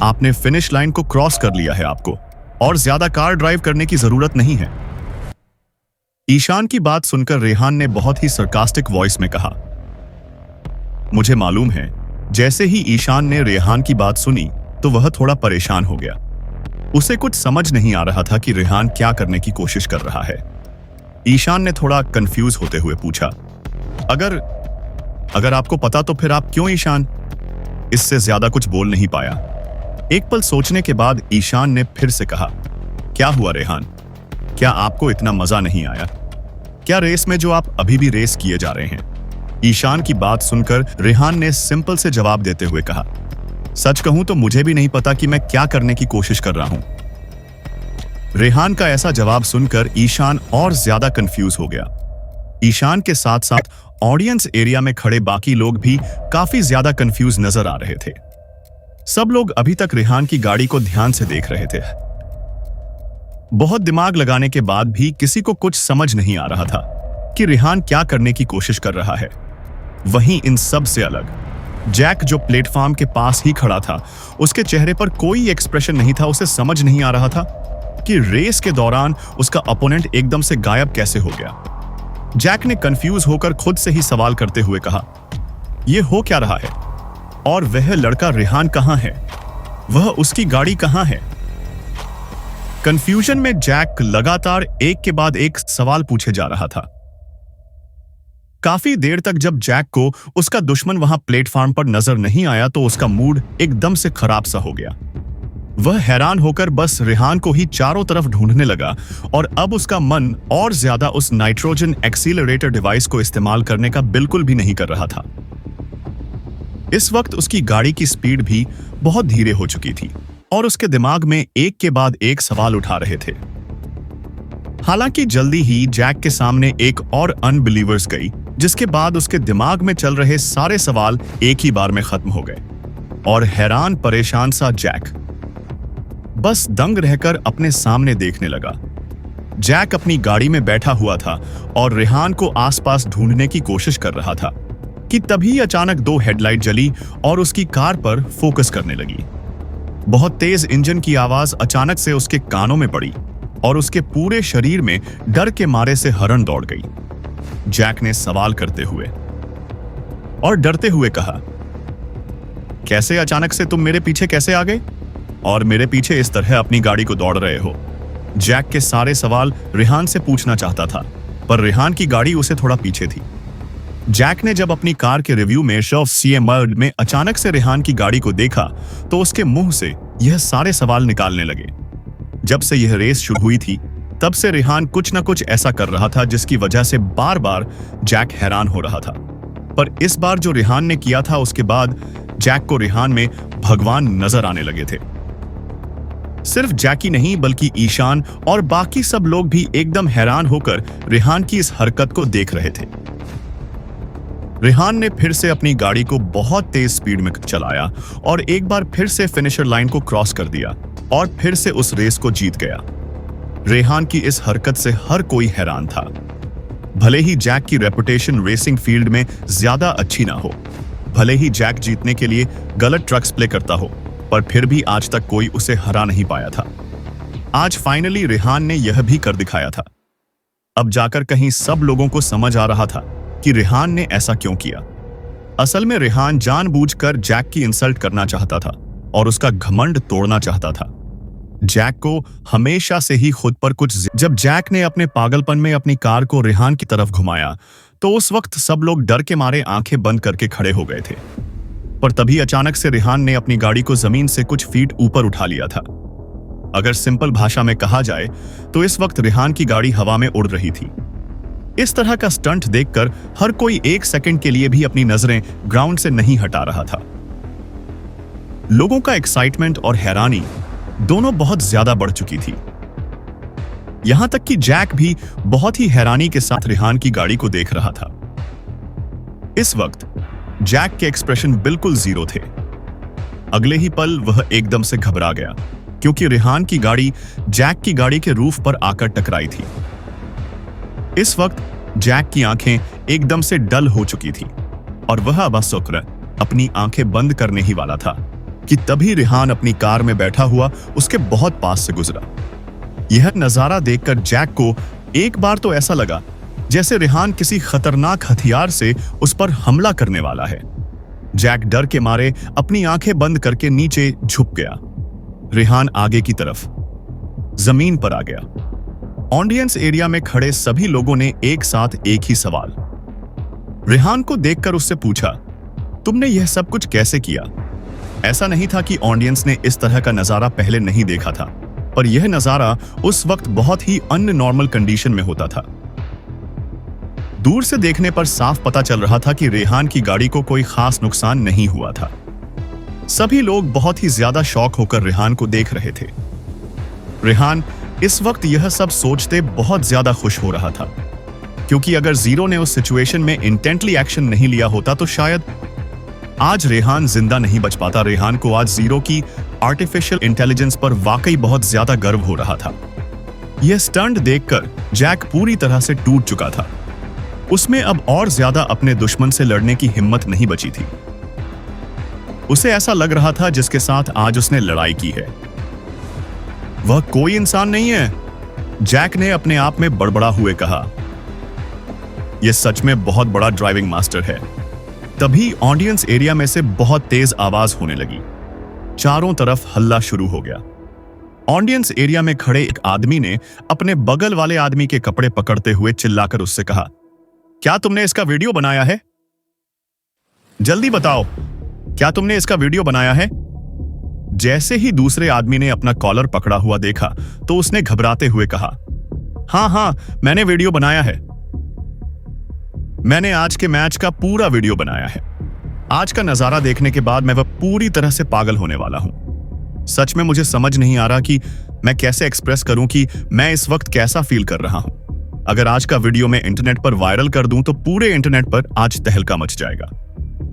आपने फिनिश लाइन को क्रॉस कर लिया है, आपको और ज्यादा कार ड्राइव करने की जरूरत नहीं है। ईशान की बात सुनकर रेहान ने बहुत ही सरकास्टिक वॉइस में कहा, मुझे मालूम है। जैसे ही ईशान ने रेहान की बात सुनी तो वह थोड़ा परेशान हो गया। उसे कुछ समझ नहीं आ रहा था कि रेहान क्या करने की कोशिश कर रहा है। ईशान ने थोड़ा कंफ्यूज होते हुए पूछा, अगर आपको पता तो फिर आप क्यों? ईशान इससे ज्यादा कुछ बोल नहीं पाया। एक पल सोचने के बाद ईशान ने फिर से कहा, क्या हुआ रेहान, क्या आपको इतना मजा नहीं आया? क्या रेस में जो आप अभी भी रेस किए जा रहे हैं? ईशान की बात सुनकर रेहान ने सिंपल से जवाब देते हुए कहा, सच कहूं तो मुझे भी नहीं पता कि मैं क्या करने की कोशिश कर रहा हूं। रेहान का ऐसा जवाब सुनकर ईशान और ज्यादा कंफ्यूज हो गया। ईशान के साथ साथ ऑडियंस एरिया में खड़े बाकी लोग भी काफी ज्यादा कंफ्यूज नजर आ रहे थे। सब लोग अभी तक रेहान की गाड़ी को ध्यान से देख रहे थे। बहुत दिमाग लगाने के बाद भी किसी को कुछ समझ नहीं आ रहा था कि रेहान क्या करने की कोशिश कर रहा है। वहीं इन सब से अलग जैक, जो प्लेटफॉर्म के पास ही खड़ा था, उसके चेहरे पर कोई एक्सप्रेशन नहीं था। उसे समझ नहीं आ रहा था कि रेस के दौरान उसका अपोनेंट एकदम से गायब कैसे हो गया। जैक ने कंफ्यूज होकर खुद से ही सवाल करते हुए कहा, यह हो क्या रहा है? और वह लड़का रेहान कहां है? वह उसकी गाड़ी कहां है? कंफ्यूजन में जैक लगातार एक के बाद एक सवाल पूछे जा रहा था। काफी देर तक जब जैक को उसका दुश्मन वहां प्लेटफॉर्म पर नजर नहीं आया तो उसका मूड एकदम से खराब सा हो गया। वह हैरान होकर बस रेहान को ही चारों तरफ ढूंढने लगा और अब उसका मन और ज्यादा उस नाइट्रोजन एक्सीलरेटर डिवाइस को इस्तेमाल करने का बिल्कुल भी नहीं कर रहा था। इस वक्त उसकी गाड़ी की स्पीड भी बहुत धीरे हो चुकी थी और उसके दिमाग में एक के बाद एक सवाल उठा रहे थे। हालांकि जल्दी ही जैक के सामने एक और अनबिलीवर्स गई, जिसके बाद उसके दिमाग में चल रहे सारे सवाल एक ही बार में खत्म हो गए और हैरान परेशान सा जैक बस दंग रहकर अपने सामने देखने लगा। जैक अपनी गाड़ी में बैठा हुआ था और रेहान को आसपास ढूंढने की कोशिश कर रहा था कि तभी अचानक दो हेडलाइट जली और उसकी कार पर फोकस करने लगी। बहुत तेज इंजन की आवाज अचानक से उसके कानों में पड़ी और उसके पूरे शरीर में डर के मारे से हरन दौड़ गई। जैक ने सवाल करते हुए और डरते हुए कहा, कैसे अचानक से तुम मेरे पीछे कैसे आ गए और मेरे पीछे इस तरह अपनी गाड़ी को दौड़ रहे हो? जैक के सारे सवाल रेहान से पूछना चाहता था, पर रेहान की गाड़ी उसे थोड़ा पीछे थी। जैक ने जब अपनी कार के रिव्यू में CMR में अचानक से रेहान की गाड़ी को देखा तो उसके मुंह से यह सारे सवाल निकालने लगे। जब से यह रेस शुरू हुई थी तब से रेहान कुछ न कुछ ऐसा कर रहा था जिसकी वजह से बार बार जैक हैरान हो रहा था। पर इस बार जो रेहान ने किया था उसके बाद जैक को रेहान में भगवान नजर आने लगे थे। सिर्फ जैक ही नहीं बल्कि ईशान और बाकी सब लोग भी एकदम हैरान होकर रेहान की इस हरकत को देख रहे थे। रेहान ने फिर से अपनी गाड़ी को बहुत तेज स्पीड में चलाया और एक बार फिर से फिनिशर लाइन को क्रॉस कर दिया और फिर से उस रेस को जीत गया। रेहान की इस हरकत से हर कोई हैरान था। भले ही जैक की रेपुटेशन रेसिंग फील्ड में ज्यादा अच्छी ना हो, भले ही जैक जीतने के लिए गलत ट्रक्स प्ले करता हो, पर फिर भी आज तक कोई उसे हरा नहीं पाया था। आज फाइनली रेहान ने यह भी कर दिखाया था। अब जाकर कहीं सब लोगों को समझ आ रहा था कि रेहान ने ऐसा क्यों किया। असल में रेहान जानबूझकर जैक की इंसल्ट करना चाहता था और उसका घमंड तोड़ना चाहता था। जैक को हमेशा से ही खुद पर कुछ जब जैक ने अपने पागलपन में अपनी कार को रेहान की तरफ घुमाया तो उस वक्त सब लोग डर के मारे आंखें बंद करके खड़े हो गए थे। पर तभी अचानक से रेहान ने अपनी गाड़ी को जमीन से कुछ फीट ऊपर उठा लिया था। अगर सिंपल भाषा में कहा जाए तो इस वक्त रेहान की गाड़ी हवा में उड़ रही थी। इस तरह का स्टंट देखकर हर कोई एक सेकंड के लिए भी अपनी नजरें ग्राउंड से नहीं हटा रहा था। लोगों का एक्साइटमेंट और हैरानी दोनों बहुत ज्यादा बढ़ चुकी थी। यहां तक कि जैक भी बहुत ही हैरानी के साथ रेहान की गाड़ी को देख रहा था। इस वक्त जैक के एक्सप्रेशन बिल्कुल जीरो थे। अगले ही पल वह एकदम से घबरा गया क्योंकि रेहान की गाड़ी जैक की गाड़ी के रूफ पर आकर टकराई थी। इस वक्त जैक की आंखें एकदम से डल हो चुकी थी और वह बशुक्र अपनी आंखें बंद करने ही वाला था कि तभी रेहान अपनी कार में बैठा हुआ उसके बहुत पास से गुजरा। यह नजारा देखकर जैक को एक बार तो ऐसा लगा जैसे रेहान किसी खतरनाक हथियार से उस पर हमला करने वाला है। जैक डर के मारे अपनी आंखें बंद करके नीचे झुक गया। रेहान आगे की तरफ जमीन पर आ गया। ऑडियंस एरिया में खड़े सभी लोगों ने एक साथ एक ही सवाल रेहान को देखकर उससे पूछा, तुमने यह सब कुछ कैसे किया? ऐसा नहीं था कि ऑडियंस ने इस तरह का नजारा पहले नहीं देखा था, पर यह नजारा उस वक्त बहुत ही अननॉर्मल कंडीशन में होता था। दूर से देखने पर साफ पता चल रहा था कि रेहान की गाड़ी को कोई खास नुकसान नहीं हुआ था। सभी लोग बहुत ही ज्यादा शॉक होकर रेहान को देख रहे थे। रेहान इस वक्त यह सब सोचते बहुत ज्यादा खुश हो रहा था क्योंकि अगर जीरो ने उस सिचुएशन में इंटेंटली एक्शन नहीं लिया होता तो शायद आज रेहान जिंदा नहीं बच पाता। रेहान को आज जीरो की आर्टिफिशियल इंटेलिजेंस पर वाकई बहुत ज्यादा गर्व हो रहा था। यह स्टंट देखकर जैक पूरी तरह से टूट चुका था। उसमें अब और ज्यादा अपने दुश्मन से लड़ने की हिम्मत नहीं बची थी। उसे ऐसा लग रहा था जिसके साथ आज उसने लड़ाई की है वह कोई इंसान नहीं है। जैक ने अपने आप में बड़बड़ा हुए कहा, यह सच में बहुत बड़ा ड्राइविंग मास्टर है। तभी ऑडियंस एरिया में से बहुत तेज आवाज होने लगी। चारों तरफ हल्ला शुरू हो गया। ऑडियंस एरिया में खड़े एक आदमी ने अपने बगल वाले आदमी के कपड़े पकड़ते हुए चिल्लाकर उससे कहा, क्या तुमने इसका वीडियो बनाया है? जल्दी बताओ, क्या तुमने इसका वीडियो बनाया है? जैसे ही दूसरे आदमी ने अपना कॉलर पकड़ा हुआ देखा तो उसने घबराते हुए कहा, हाँ, मैंने वीडियो बनाया है। मैंने आज के मैच का पूरा वीडियो बनाया है। आज का नजारा देखने के बाद मैं वह पूरी तरह से पागल होने वाला हूं। सच में मुझे समझ नहीं आ रहा कि मैं कैसे एक्सप्रेस करूं कि मैं इस वक्त कैसा फील कर रहा हूं। अगर आज का वीडियो मैं इंटरनेट पर वायरल कर दूं तो पूरे इंटरनेट पर आज तहलका मच जाएगा।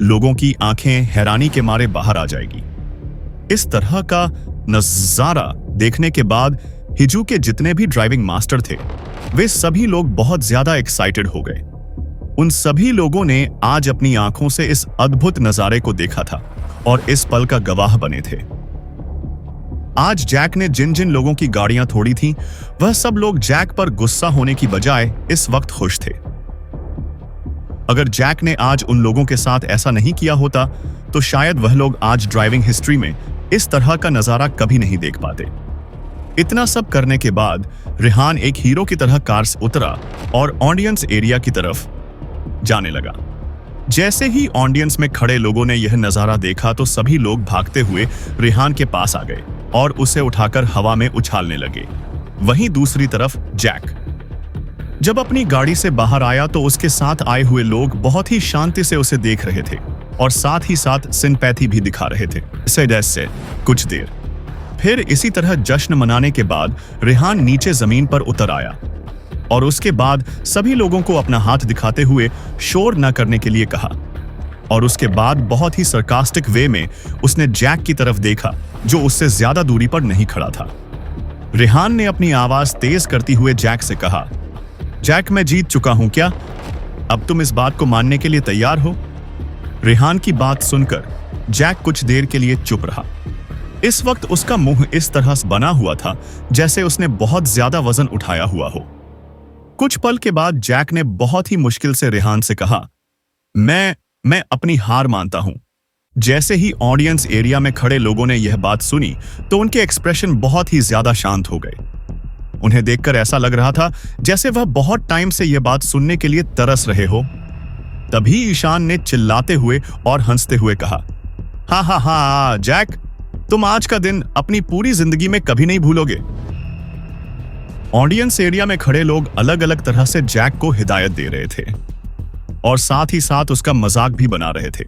लोगों की आंखें हैरानी के मारे बाहर आ जाएगी। इस तरह का नजारा देखने के बाद हिजू के जितने भी ड्राइविंग मास्टर थे वे सभी लोग बहुत ज्यादा एक्साइटेड हो गए। उन सभी लोगों ने आज अपनी आंखों से इस अद्भुत नजारे को देखा था और इस पल का गवाह बने थे। आज जैक ने जिन जिन लोगों की गाड़ियां तोड़ी थीं, वह सब लोग जैक पर गुस्सा होने की बजाय इस वक्त खुश थे। अगर जैक ने आज उन लोगों के साथ ऐसा नहीं किया होता तो शायद वह लोग आज ड्राइविंग हिस्ट्री में इस तरह का नजारा कभी नहीं देख पाते। इतना सब करने के बाद रेहान एक हीरो की तरह कार से उतरा और ऑडियंस एरिया की तरफ जाने लगा। जैसे ही ऑडियंस में खड़े लोगों ने यह नजारा देखा तो सभी लोग भागते हुए रेहान के पास आ गए और उसे उठाकर हवा में उछालने लगे। वहीं दूसरी तरफ जैक जब अपनी गाड़ी से बाहर आया तो उसके साथ आए हुए लोग बहुत ही शांति से उसे देख रहे थे और साथ ही साथ सिंपैथी भी दिखा रहे थे। से कुछ देर फिर इसी तरह जश्न मनाने के बाद रेहान नीचे जमीन पर उतर आया और उसके बाद सभी लोगों को अपना हाथ दिखाते हुए शोर न करने के लिए कहा और उसके बाद बहुत ही सरकास्टिक वे में उसने जैक की तरफ देखा जो उससे ज्यादा दूरी पर नहीं खड़ा था। रेहान ने अपनी आवाज तेज करती हुए जैक से कहा, जैक, मैं जीत चुका हूं क्या? अब तुम इस बात को मानने के लिए तैयार हो? रेहान की बात सुनकर जैक कुछ देर के लिए चुप रहा। इस वक्त उसका मुंह इस तरह से बना हुआ था जैसे उसने बहुत ज्यादा वजन उठाया हुआ हो। कुछ पल के बाद जैक ने बहुत ही मुश्किल से रेहान से कहा, मैं अपनी हार मानता हूं। जैसे ही ऑडियंस एरिया में खड़े लोगों ने यह बात सुनी तो उनके एक्सप्रेशन बहुत ही ज्यादा शांत हो गए। उन्हें देखकर ऐसा लग रहा था जैसे वह बहुत टाइम से यह बात सुनने के लिए तरस रहे हो। तभी ईशान ने चिल्लाते हुए और हंसते हुए कहा, हाँ जैक, तुम आज का दिन अपनी पूरी जिंदगी में कभी नहीं भूलोगे। ऑडियंस एरिया में खड़े लोग अलग अलग तरह से जैक को हिदायत दे रहे थे और साथ ही साथ उसका मजाक भी बना रहे थे।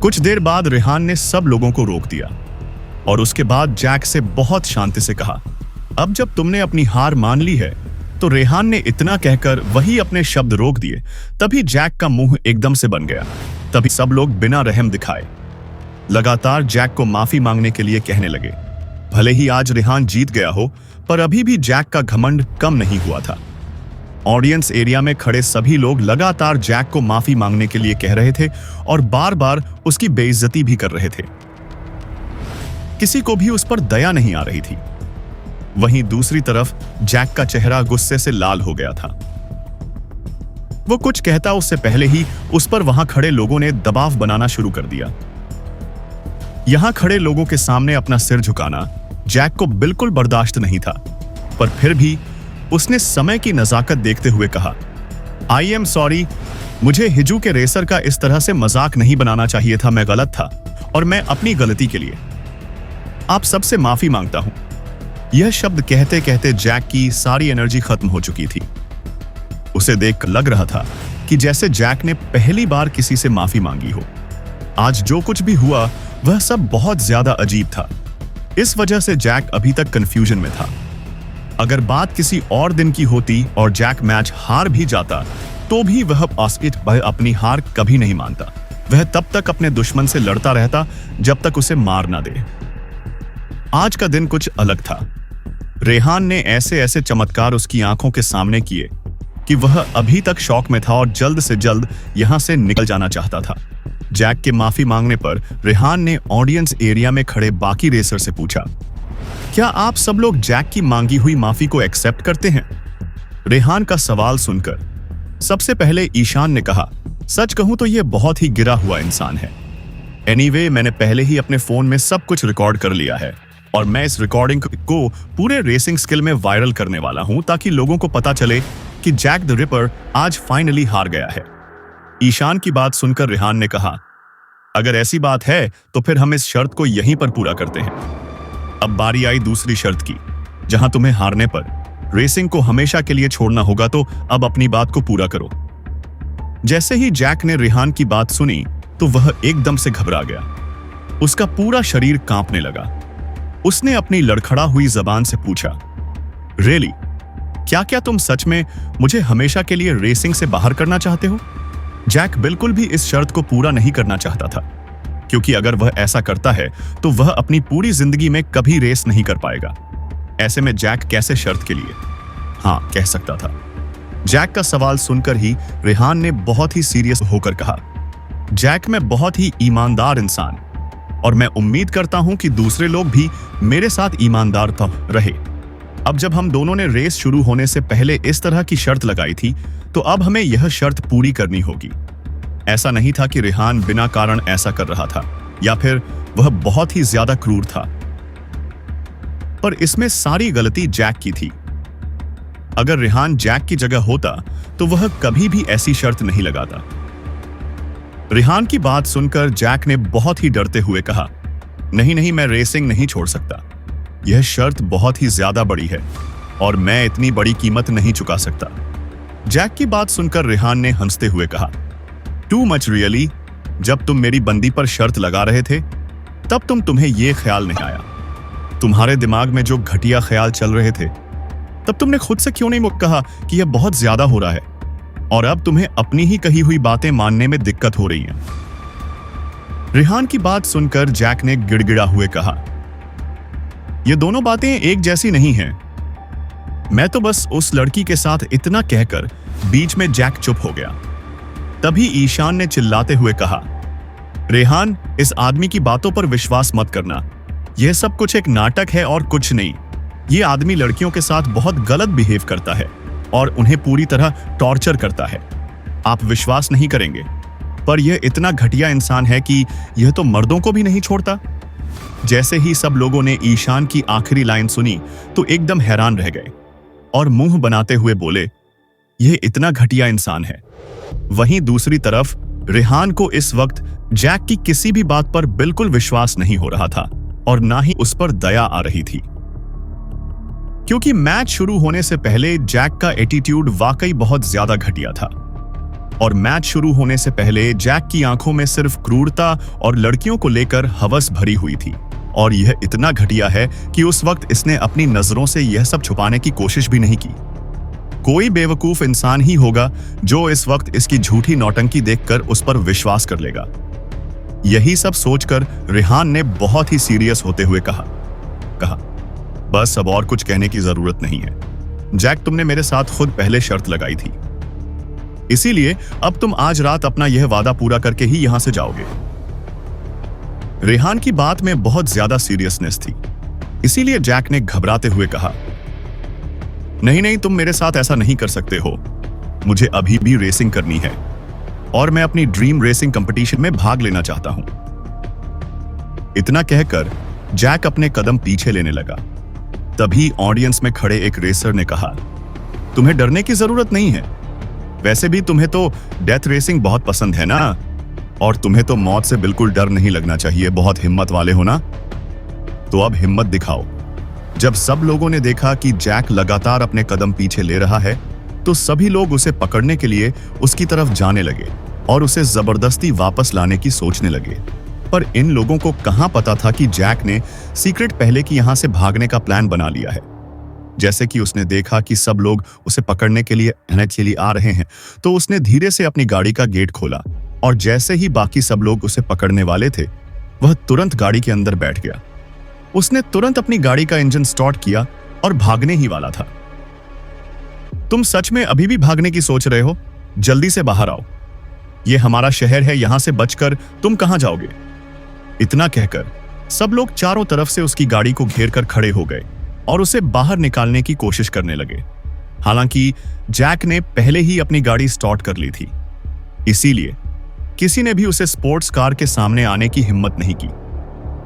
कुछ देर बाद रेहान ने सब लोगों को रोक दिया और उसके बाद जैक से बहुत शांति से कहा, अब जब तुमने अपनी हार मान ली है तो रेहान ने इतना कहकर वही अपने शब्द रोक दिए। तभी जैक का मुंह एकदम से बन गया। तभी सब लोग बिना रहम दिखाए लगातार जैक को माफी मांगने के लिए कहने लगे। भले ही आज रेहान जीत गया हो, पर अभी भी जैक का घमंड कम नहीं हुआ था। ऑडियंस एरिया में खड़े सभी लोग लगातार जैक को माफी मांगने के लिए कह रहे थे और बार बार उसकी बेइज्जती भी कर रहे थे। किसी को भी उस पर दया नहीं आ रही थी। वहीं दूसरी तरफ जैक का चेहरा गुस्से से लाल हो गया था। वो कुछ कहता उससे पहले ही उस पर वहां खड़े लोगों ने दबाव बनाना शुरू कर दिया। यहां खड़े लोगों के सामने अपना सिर झुकाना जैक को बिल्कुल बर्दाश्त नहीं था, पर फिर भी उसने समय की नजाकत देखते हुए कहा, आई एम सॉरी, मुझे हिजू के रेसर का इस तरह से मजाक नहीं बनाना चाहिए था। मैं गलत था और मैं अपनी गलती के लिए आप सबसे माफी मांगता हूं। यह शब्द कहते कहते जैक की सारी एनर्जी खत्म हो चुकी थी। उसे देखकर लग रहा था कि जैसे जैक ने पहली बार किसी से माफी मांगी हो। आज जो कुछ भी हुआ वह सब बहुत ज्यादा अजीब था। इस वजह से जैक अभी तक कंफ्यूजन में था। अगर बात किसी और दिन की होती और जैक मैच हार भी जाता तो भी वह अपनी हार कभी नहीं मानता। वह तब तक अपने दुश्मन से लड़ता रहता जब तक उसे मार ना दे। आज का दिन कुछ अलग था। रेहान ने ऐसे ऐसे चमत्कार उसकी आंखों के सामने किए कि वह अभी तक शॉक में था और जल्द से जल्द यहां से निकल जाना चाहता था। जैक के माफी मांगने पर रेहान ने ऑडियंस एरिया में खड़े बाकी रेसर से पूछा, क्या आप सब लोग जैक की मांगी हुई माफी को एक्सेप्ट करते हैं? रेहान का सवाल सुनकर सबसे पहले ईशान ने कहा, सच कहूं तो यह बहुत ही गिरा हुआ इंसान है। एनीवे, मैंने पहले ही अपने फोन में सब कुछ रिकॉर्ड कर लिया है और मैं इस रिकॉर्डिंग को पूरे रेसिंग स्किल में वायरल करने वाला हूं ताकि लोगों को पता चले कि जैक द रिपर आज फाइनली हार गया है। ईशान की बात सुनकर रेहान ने कहा, अगर ऐसी बात है तो फिर हम इस शर्त को यहीं पर पूरा करते हैं। अब बारी आई दूसरी शर्त की, जहां तुम्हें हारने पर रेसिंग को हमेशा के लिए छोड़ना होगा, तो अब अपनी बात को पूरा करो। जैसे ही जैक ने रेहान की बात सुनी तो वह एकदम से घबरा गया। उसका पूरा शरीर कांपने लगा। उसने अपनी लड़खड़ा हुई जबान से पूछा, रियली? क्या तुम सच में मुझे हमेशा के लिए रेसिंग से बाहर करना चाहते हो? जैक बिल्कुल भी इस शर्त को पूरा नहीं करना चाहता था, क्योंकि अगर वह ऐसा करता है तो वह अपनी पूरी जिंदगी में कभी रेस नहीं कर पाएगा। ऐसे में जैक कैसे शर्त के लिए हाँ कह सकता था? जैक का सवाल सुनकर ही रेहान ने बहुत ही सीरियस होकर कहा, जैक मैं बहुत ही ईमानदार इंसान और मैं उम्मीद करता हूं कि दूसरे लोग भी मेरे साथ ईमानदार रहे। अब जब हम दोनों ने रेस शुरू होने से पहले इस तरह की शर्त लगाई थी तो अब हमें यह शर्त पूरी करनी होगी। ऐसा नहीं था कि रेहान बिना कारण ऐसा कर रहा था या फिर वह बहुत ही ज्यादा क्रूर था, पर इसमें सारी गलती जैक की थी। अगर रेहान जैक की जगह होता तो वह कभी भी ऐसी शर्त नहीं लगाता। रेहान की बात सुनकर जैक ने बहुत ही डरते हुए कहा, नहीं, मैं रेसिंग नहीं छोड़ सकता। यह शर्त बहुत ही ज्यादा बड़ी है और मैं इतनी बड़ी कीमत नहीं चुका सकता। जैक की बात सुनकर रेहान ने हंसते हुए कहा, टू मच रियली? जब तुम मेरी बंदी पर शर्त लगा रहे थे तब तुम्हें यह ख्याल नहीं आया? तुम्हारे दिमाग में जो घटिया ख्याल चल रहे थे तब तुमने खुद से क्यों नहीं कहा कि यह बहुत ज्यादा हो रहा है और अब तुम्हें अपनी ही कही हुई बातें मानने में दिक्कत हो रही है? रेहान की बात सुनकर जैक ने गिड़गिड़ा हुए कहा, ये दोनों बातें एक जैसी नहीं हैं। मैं तो बस उस लड़की के साथ इतना कहकर बीच में जैक चुप हो गया। तभी ईशान ने चिल्लाते हुए कहा, रेहान, इस आदमी की बातों पर विश्वास मत करना। यह सब कुछ एक नाटक है और कुछ नहीं। ये आदमी लड़कियों के साथ बहुत गलत बिहेव करता है और उन्हें पूरी तरह टॉर्चर करता है। आप विश्वास नहीं करेंगे, पर यह इतना घटिया इंसान है कि यह तो मर्दों को भी नहीं छोड़ता। जैसे ही सब लोगों ने ईशान की आखिरी लाइन सुनी तो एकदम हैरान रह गए और मुंह बनाते हुए बोले, यह इतना घटिया इंसान है। वहीं दूसरी तरफ रेहान को इस वक्त जैक की किसी भी बात पर बिल्कुल विश्वास नहीं हो रहा था और ना ही उस पर दया आ रही थी, क्योंकि मैच शुरू होने से पहले जैक का एटीट्यूड वाकई बहुत ज्यादा घटिया था। और मैच शुरू होने से पहले जैक की आंखों में सिर्फ क्रूरता और लड़कियों को लेकर हवस भरी हुई थी। और यह इतना घटिया है कि उस वक्त इसने अपनी नजरों से यह सब छुपाने की कोशिश भी नहीं की। कोई बेवकूफ इंसान ही होगा जो इस वक्त इसकी झूठी नौटंकी देखकर उस पर विश्वास कर लेगा। यही सब सोचकर रेहान ने बहुत ही सीरियस होते हुए कहा, बस अब और कुछ कहने की जरूरत नहीं है। जैक, तुमने मेरे साथ खुद पहले शर्त लगाई थी, इसीलिए अब तुम आज रात अपना यह वादा पूरा करके ही यहां से जाओगे। रेहान की बात में बहुत ज्यादा सीरियसनेस थी, इसीलिए जैक ने घबराते हुए कहा, नहीं, तुम मेरे साथ ऐसा नहीं कर सकते हो। मुझे अभी भी रेसिंग करनी है और मैं अपनी ड्रीम रेसिंग कंपटीशन में भाग लेना चाहता हूं। इतना कहकर जैक अपने कदम पीछे लेने लगा। तभी ऑडियंस में खड़े एक रेसर ने कहा, तुम्हें डरने की जरूरत नहीं है। वैसे भी तुम्हें तो डेथ रेसिंग बहुत पसंद है ना, और तुम्हें तो मौत से बिल्कुल डर नहीं लगना चाहिए। बहुत हिम्मत वाले हो ना, तो अब हिम्मत दिखाओ। जब सब लोगों ने देखा कि जैक लगातार अपने कदम पीछे ले रहा है, तो सभी लोग उसे पकड़ने के लिए उसकी तरफ जाने लगे और उसे जबरदस्ती वापस लाने की सोचने लगे। पर इन लोगों को कहां पता था कि जैक ने सीक्रेट पहले की यहां से भागने का प्लान बना लिया है। जैसे कि उसने देखा कि सब लोग उसे पकड़ने के लिए आ रहे हैं, तो उसने धीरे से अपनी गाड़ी का गेट खोला और जैसे ही बाकी सब लोग उसे पकड़ने वाले थे, वह तुरंत गाड़ी के अंदर बैठ गया। उसने तुरंत अपनी गाड़ी का इंजन स्टार्ट किया और भागने ही वाला था। तुम सच में अभी भी भागने की सोच रहे हो? जल्दी से बाहर आओ, यह हमारा शहर है, यहां से बचकर तुम कहां जाओगे? इतना कहकर सब लोग चारों तरफ से उसकी गाड़ी को घेर कर खड़े हो गए और उसे बाहर निकालने की कोशिश करने लगे। हालांकि जैक ने पहले ही अपनी गाड़ी स्टार्ट कर ली थी, इसीलिए किसी ने भी उसे स्पोर्ट्स कार के सामने आने की हिम्मत नहीं की।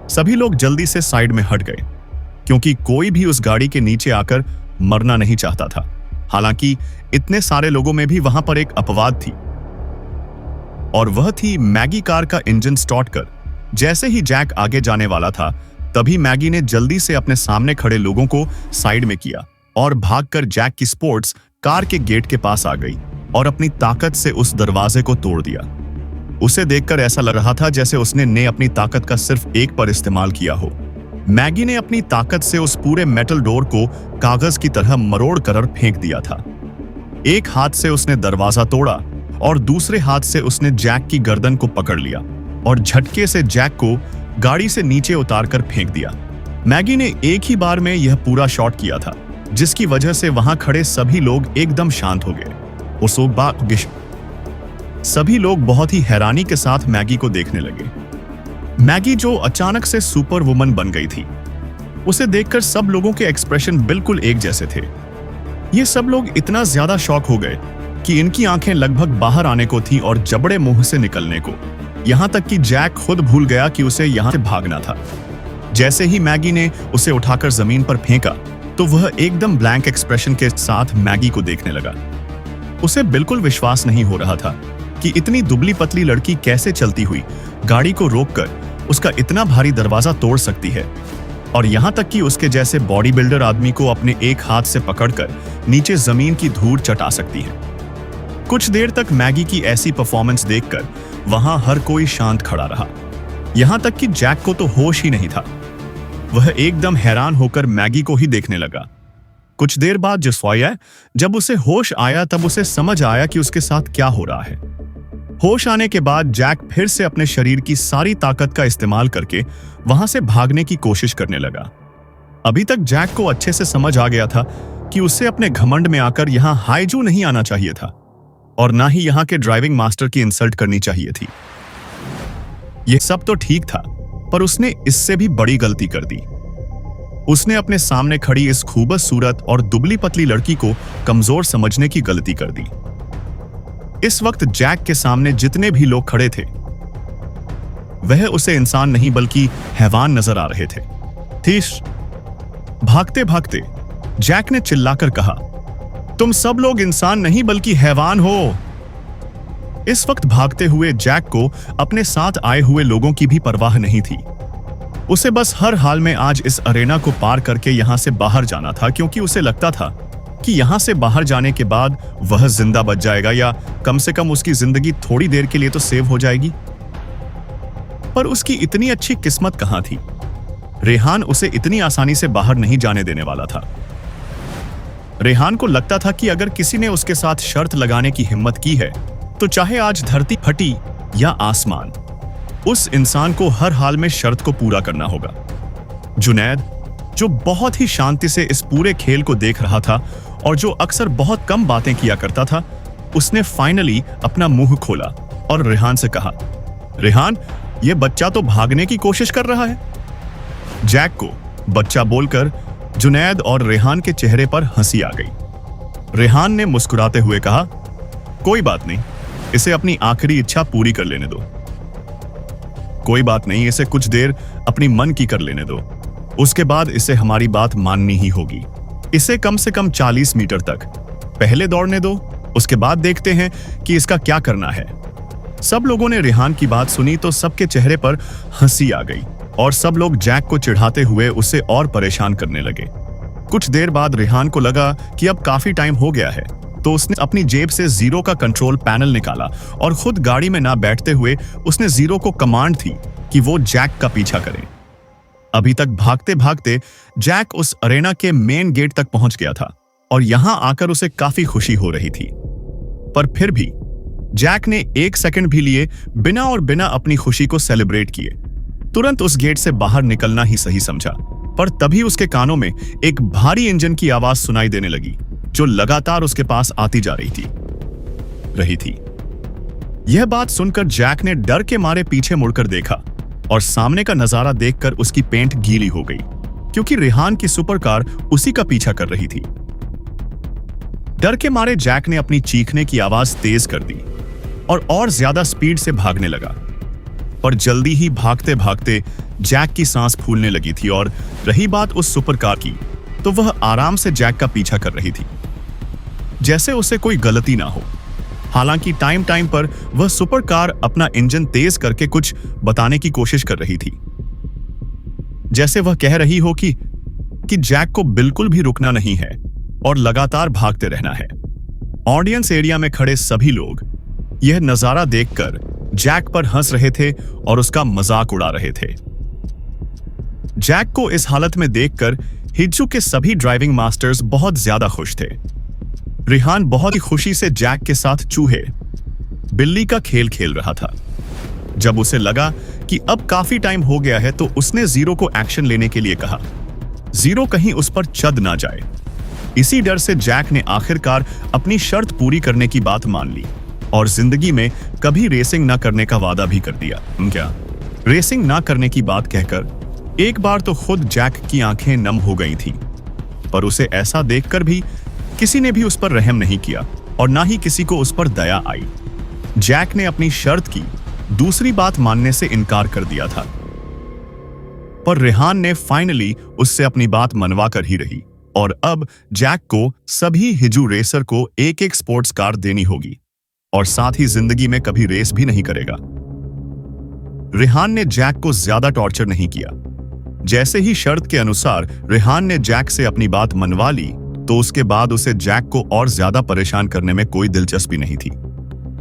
सभी लोग जल्दी से साइड में हट गए, क्योंकि कोई भी उस गाड़ी के नीचे आकर मरना नहीं चाहता था। हालांकि इतने सारे लोगों में भी वहां पर एक अपवाद थी, और वह थी मैगी कार का इंजन स्टार्ट कर जैसे ही जैक आगे जाने वाला था, तभी मैगी ने जल्दी से अपने सामने खड़े लोगों को साइड में किया और भागकर जैक की स्पोर्ट्स कार के गेट के पास आ गई और अपनी ताकत से उस दरवाजे को तोड़ दिया। उसे देखकर ऐसा लग रहा था जैसे उसने अपनी ताकत का सिर्फ एक पर इस्तेमाल किया हो। मैगी ने अपनी ताकत से उस पूरे मेटल डोर को कागज की तरह मरोड़ कर फेंक दिया था। एक हाथ से उसने दरवाजा तोड़ा और दूसरे हाथ से उसने जैक की गर्दन को पकड़ लिया और झटके से जैक को गाड़ी से नीचे उतारकर फेंक दिया। मैगी ने एक ही बार में यह पूरा शॉट किया था, जिसकी वजह से वहां खड़े सभी लोग एकदम शांत हो गए। सभी लोग बहुत ही हैरानी के साथ मैगी को देखने लगे। मैगी जो अचानक से सुपर वुमन बन गई थी, उसे देखकर सब लोगों के एक्सप्रेशन बिल्कुल एक जैसे थे। ये सब लोग इतना ज्यादा शॉक हो गए कि इनकी आंखें लगभग बाहर आने को थी और जबड़े मुंह से निकलने को। यहां तक कि जैक खुद भूल गया कि उसे यहां से भागना था। जैसे ही मैगी ने उसे उठाकर जमीन पर फेंका, तो वह एकदम ब्लैंक एक्सप्रेशन के साथ मैगी को देखने लगा। उसे बिल्कुल विश्वास नहीं हो रहा था कि इतनी दुबली पतली लड़की कैसे चलती हुई गाड़ी को रोककर उसका इतना भारी दरवाजा तोड़ सकती है, और यहां तक कि उसके जैसे बॉडी बिल्डर आदमी को अपने एक हाथ से पकड़कर नीचे जमीन की धूड़ चटा सकती है। कुछ देर तक मैगी की ऐसी परफॉर्मेंस देखकर वहां हर कोई शांत खड़ा रहा। यहां तक कि जैक को तो होश ही नहीं था। वह एकदम हैरान होकर मैगी को ही देखने लगा। कुछ देर बाद जब उसे होश आया, तब उसे समझ आया कि उसके साथ क्या हो रहा है। होश आने के बाद जैक फिर से अपने शरीर की सारी ताकत का इस्तेमाल करके वहां से भागने की कोशिश करने लगा। अभी तक जैक को अच्छे से समझ आ गया था कि उसे अपने घमंड में आकर यहां हाइजू नहीं आना चाहिए था, और ना ही यहां के ड्राइविंग मास्टर की इंसल्ट करनी चाहिए थी। यह सब तो ठीक था, पर उसने इससे भी बड़ी गलती कर दी। उसने अपने सामने खड़ी इस खूबसूरत और दुबली पतली लड़की को कमजोर समझने की गलती कर दी। इस वक्त जैक के सामने जितने भी लोग खड़े थे वह उसे इंसान नहीं बल्कि हैवान नजर आ रहे थे। तीस भागते भागते जैक ने चिल्लाकर कहा, तुम सब लोग इंसान नहीं बल्कि हैवान हो। इस वक्त भागते हुए जैक को अपने साथ आए हुए लोगों की भी परवाह नहीं थी। उसे बस हर हाल में आज इस अरेना को पार करके यहां से बाहर जाना था, क्योंकि उसे लगता था कि यहां से बाहर जाने के बाद वह जिंदा बच जाएगा, या कम से कम उसकी जिंदगी थोड़ी देर के लिए तो सेव हो जाएगी। पर उसकी इतनी अच्छी किस्मत कहां थी। रेहान उसे इतनी आसानी से बाहर नहीं जाने देने वाला था। रेहान को लगता था कि अगर किसी ने उसके साथ शर्त लगाने की हिम्मत की है तो चाहे आज धरती फटी या आसमान, उस इंसान को हर हाल में शर्त को पूरा करना होगा। जुनैद, जो बहुत ही शांति से इस पूरे खेल को देख रहा था और जो अक्सर बहुत कम बातें किया करता था, उसने फाइनली अपना मुंह खोला और रेहान से कहा, रेहान, यह बच्चा तो भागने की कोशिश कर रहा है। जैक को बच्चा बोलकर जुनैद और रेहान के चेहरे पर हंसी आ गई। रेहान ने मुस्कुराते हुए कहा, कोई बात नहीं, इसे अपनी आखिरी इच्छा पूरी कर लेने दो। कोई बात नहीं, इसे कुछ देर अपनी मन की कर लेने दो, उसके बाद इसे हमारी बात माननी ही होगी। इसे कम से कम 40 मीटर तक पहले दौड़ने दो, उसके बाद देखते हैं कि इसका क्या करना है। सब लोगों ने रेहान की बात सुनी तो सबके चेहरे पर हंसी आ गई और सब लोग जैक को चिढ़ाते हुए उसे और परेशान करने लगे। कुछ देर बाद रेहान को लगा कि अब काफी टाइम हो गया है, तो उसने अपनी जेब से जीरो का कंट्रोल पैनल निकाला और खुद गाड़ी में ना बैठते हुए उसने जीरो को कमांड थी कि वो जैक का पीछा करे। अभी तक भागते भागते जैक उस अरेना के मेन गेट तक पहुंच गया था और यहां आकर उसे काफी खुशी हो रही थी। पर फिर भी जैक ने 1 सेकंड भी लिए बिना अपनी खुशी को सेलिब्रेट किए तुरंत उस गेट से बाहर निकलना ही सही समझा। पर तभी उसके कानों में एक भारी इंजन की आवाज सुनाई देने लगी, जो लगातार उसके पास आती जा रही थी। यह बात सुनकर जैक ने डर के मारे पीछे मुड़कर देखा और सामने का नजारा देखकर उसकी पेंट गीली हो गई, क्योंकि रेहान की सुपर कार उसी का पीछा कर रही थी। डर के मारे जैक ने अपनी चीखने की आवाज तेज कर दी और ज्यादा स्पीड से भागने लगा। पर जल्दी ही भागते भागते जैक की सांस फूलने लगी थी, और रही बात उस सुपर कार की, तो वह आराम से जैक का पीछा कर रही थी, जैसे उसे कोई गलती ना हो। हालांकि टाइम पर वह सुपर कार अपना इंजन तेज करके कुछ बताने की कोशिश कर रही थी, जैसे वह कह रही हो कि जैक को बिल्कुल भी रुकना नहीं है और लगातार भागते रहना है। ऑडियंस एरिया में खड़े सभी लोग यह नजारा देखकर जैक पर हंस रहे थे और उसका मजाक उड़ा रहे थे। जैक को इस हालत में देखकर हिज्जू के सभी ड्राइविंग मास्टर्स बहुत ज्यादा खुश थे। रेहान बहुत ही खुशी से जैक के साथ चूहे बिल्ली का खेल खेल रहा था। जब उसे लगा कि अब काफी टाइम हो गया है तो उसने जीरो को एक्शन लेने के लिए कहा। जीरो कहीं उस पर चढ़ ना जाए। इसी डर से जैक ने आखिरकार अपनी शर्त पूरी करने की बात मान ली और जिंदगी में कभी रेसिंग ना करने का वादा भी कर दिया। क्या रेसिंग ना करने की बात कहकर एक बार तो खुद जैक की आंखें नम हो गई थीं, पर उसे ऐसा देखकर भी किसी ने भी उस पर रहम नहीं किया और ना ही किसी को उस पर दया आई। जैक ने अपनी शर्त की दूसरी बात मानने से इनकार कर दिया था, पर रेहान ने फाइनली उससे अपनी बात मनवा कर ही रही और अब जैक को सभी हिजू रेसर को एक स्पोर्ट्स कार देनी होगी और साथ ही जिंदगी में कभी रेस भी नहीं करेगा। रेहान ने जैक को ज्यादा टॉर्चर नहीं किया। जैसे ही शर्त के अनुसार रेहान ने जैक से अपनी बात मनवा ली, तो उसके बाद उसे जैक को और ज्यादा परेशान करने में कोई दिलचस्पी नहीं थी।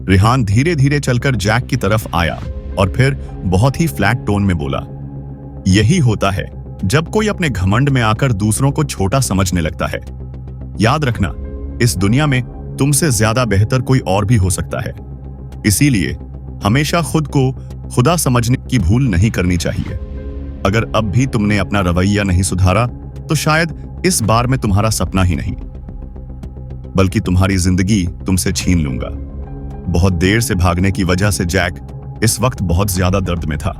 रेहान धीरे धीरे चलकर जैक की तरफ आया और फिर बहुत ही फ्लैट टोन में बोला, यही होता है जब कोई अपने घमंड में आकर दूसरों को छोटा समझने लगता है। याद रखना, इस दुनिया में तुमसे ज्यादा बेहतर कोई और भी हो सकता है, इसीलिए हमेशा खुद को खुदा समझने की भूल नहीं करनी चाहिए। अगर अब भी तुमने अपना रवैया नहीं सुधारा तो शायद इस बार में तुम्हारा सपना ही नहीं बल्कि तुम्हारी जिंदगी तुमसे छीन लूंगा। बहुत देर से भागने की वजह से जैक इस वक्त बहुत ज्यादा दर्द में था,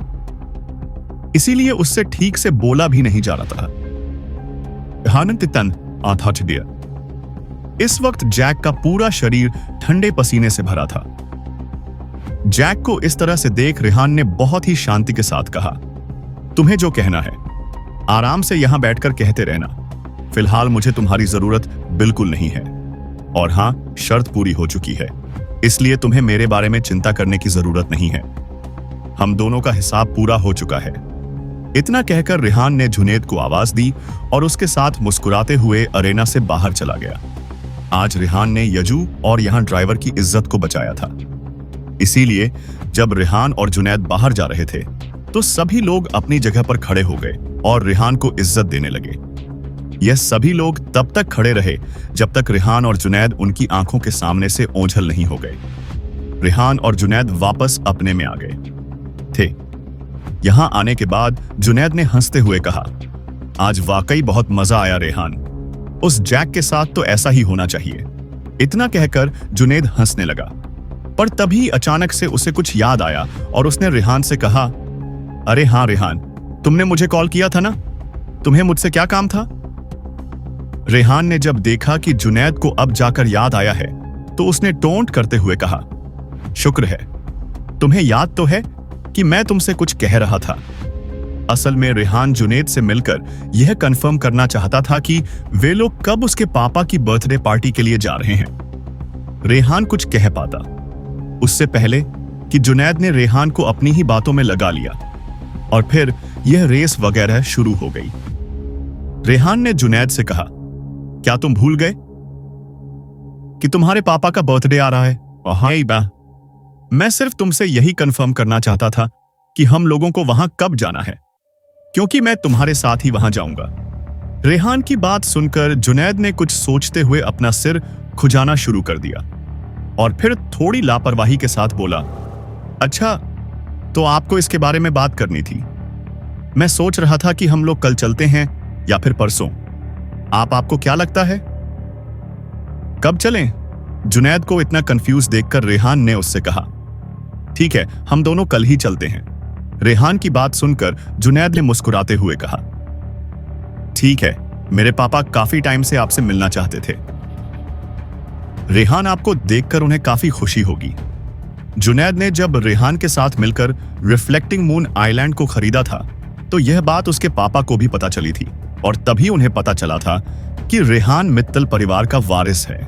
इसीलिए उससे ठीक से बोला भी नहीं जा रहा था। हानंतितन आथा दिया। इस वक्त जैक का पूरा शरीर ठंडे पसीने से भरा था। जैक को इस तरह से देख रेहान ने बहुत ही शांति के साथ कहा, तुम्हें जो कहना है आराम से यहां बैठकर कहते रहना। फिलहाल मुझे तुम्हारी जरूरत बिल्कुल नहीं है, और हां, शर्त पूरी हो चुकी है, इसलिए तुम्हें मेरे बारे में चिंता करने की जरूरत नहीं है। हम दोनों का हिसाब पूरा हो चुका है। इतना कहकर रेहान ने जुनैद को आवाज दी और उसके साथ मुस्कुराते हुए अरेना से बाहर चला गया। आज रेहान ने यजू और यहां ड्राइवर की इज्जत को बचाया था, इसीलिए जब रेहान और जुनैद बाहर जा रहे थे तो सभी लोग अपनी जगह पर खड़े हो गए और रेहान को इज्जत देने लगे। यह सभी लोग तब तक खड़े रहे जब तक रेहान और जुनैद उनकी आंखों के सामने से ओझल नहीं हो गए। रेहान और जुनैद वापस अपने में आ गए थे। यहां आने के बाद जुनैद ने हंसते हुए कहा, आज वाकई बहुत मजा आया रेहान, उस जैक के साथ तो ऐसा ही होना चाहिए। इतना कहकर जुनैद हंसने लगा, पर तभी अचानक से उसे कुछ याद आया और उसने रेहान से कहा, अरे हाँ रेहान, तुमने मुझे कॉल किया था ना, तुम्हें मुझसे क्या काम था? रेहान ने जब देखा कि जुनैद को अब जाकर याद आया है तो उसने टोंट करते हुए कहा, शुक्र है, तुम्हें याद तो है कि मैं तुमसे कुछ कह रहा था। असल में रेहान जुनैद से मिलकर यह कंफर्म करना चाहता था कि वे लोग कब उसके पापा की बर्थडे पार्टी के लिए जा रहे हैं। रेहान कुछ कह पाता उससे पहले कि जुनैद ने रेहान को अपनी ही बातों में लगा लिया और फिर यह रेस वगैरह शुरू हो गई। रेहान ने जुनैद से कहा, क्या तुम भूल गए कि तुम्हारे पापा का बर्थडे आ रहा है? हाँ बा, मैं सिर्फ तुमसे यही कंफर्म करना चाहता था कि हम लोगों को वहां कब जाना है, क्योंकि मैं तुम्हारे साथ ही वहां जाऊंगा। रेहान की बात सुनकर जुनैद ने कुछ सोचते हुए अपना सिर खुजाना शुरू कर दिया और फिर थोड़ी लापरवाही के साथ बोला, अच्छा, तो आपको इसके बारे में बात करनी थी। मैं सोच रहा था कि हम लोग कल चलते हैं या फिर परसों। आपको क्या लगता है, कब चलें? जुनैद को इतना कंफ्यूज देखकर रेहान ने उससे कहा, ठीक है, हम दोनों कल ही चलते हैं। रेहान की बात सुनकर जुनैद ने मुस्कुराते हुए कहा, ठीक है, मेरे पापा काफी टाइम से आपसे मिलना चाहते थे। रेहान आपको देखकर उन्हें काफी खुशी होगी। जुनैद ने जब रेहान के साथ मिलकर रिफ्लेक्टिंग मून आइलैंड को खरीदा था तो यह बात उसके पापा को भी पता चली थी और तभी उन्हें पता चला था कि रेहान मित्तल परिवार का वारिस है।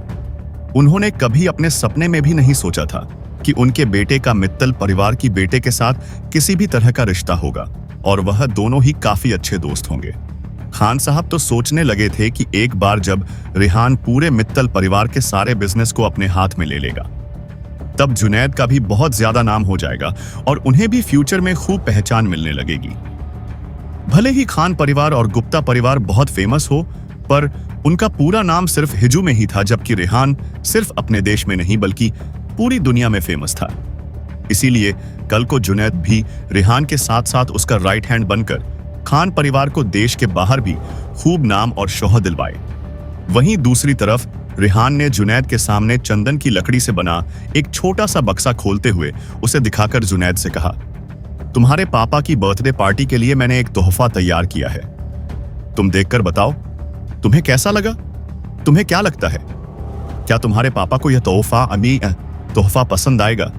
उन्होंने कभी अपने सपने में भी नहीं सोचा था कि उनके बेटे का मित्तल परिवार की बेटे के साथ किसी भी तरह का रिश्ता होगा और वह दोनों ही काफी अच्छे दोस्त होंगे। खान साहब तो सोचने लगे थे कि एक बार जब रेहान पूरे मित्तल परिवार के सारे बिजनेस को अपने हाथ में ले लेगा तब जुनैद का भी बहुत ज्यादा नाम हो जाएगा और उन्हें भी फ्यूचर में खूब पहचान मिलने लगेगी। भले ही खान परिवार और गुप्ता परिवार बहुत फेमस हो, पर उनका पूरा नाम सिर्फ हिजू में ही था, जबकि रेहान सिर्फ अपने देश में नहीं बल्कि पूरी दुनिया में फेमस था। इसीलिए कल को जुनैद भी रेहान के साथ साथ उसका राइट हैंड बनकर खान परिवार को देश के बाहर भी खूब नाम और शोहरत दिलवाए। वहीं दूसरी तरफ रेहान ने जुनैद के सामने चंदन की लकड़ी से बना एक छोटा सा बक्सा खोलते हुए उसे दिखाकर जुनैद से कहा, तुम्हारे पापा की बर्थडे पार्टी के लिए मैंने एक तोहफा तैयार किया है, तुम देखकर बताओ तुम्हें कैसा लगा? तुम्हें क्या लगता है, क्या तुम्हारे पापा को यह तोहफा पसंद आएगा?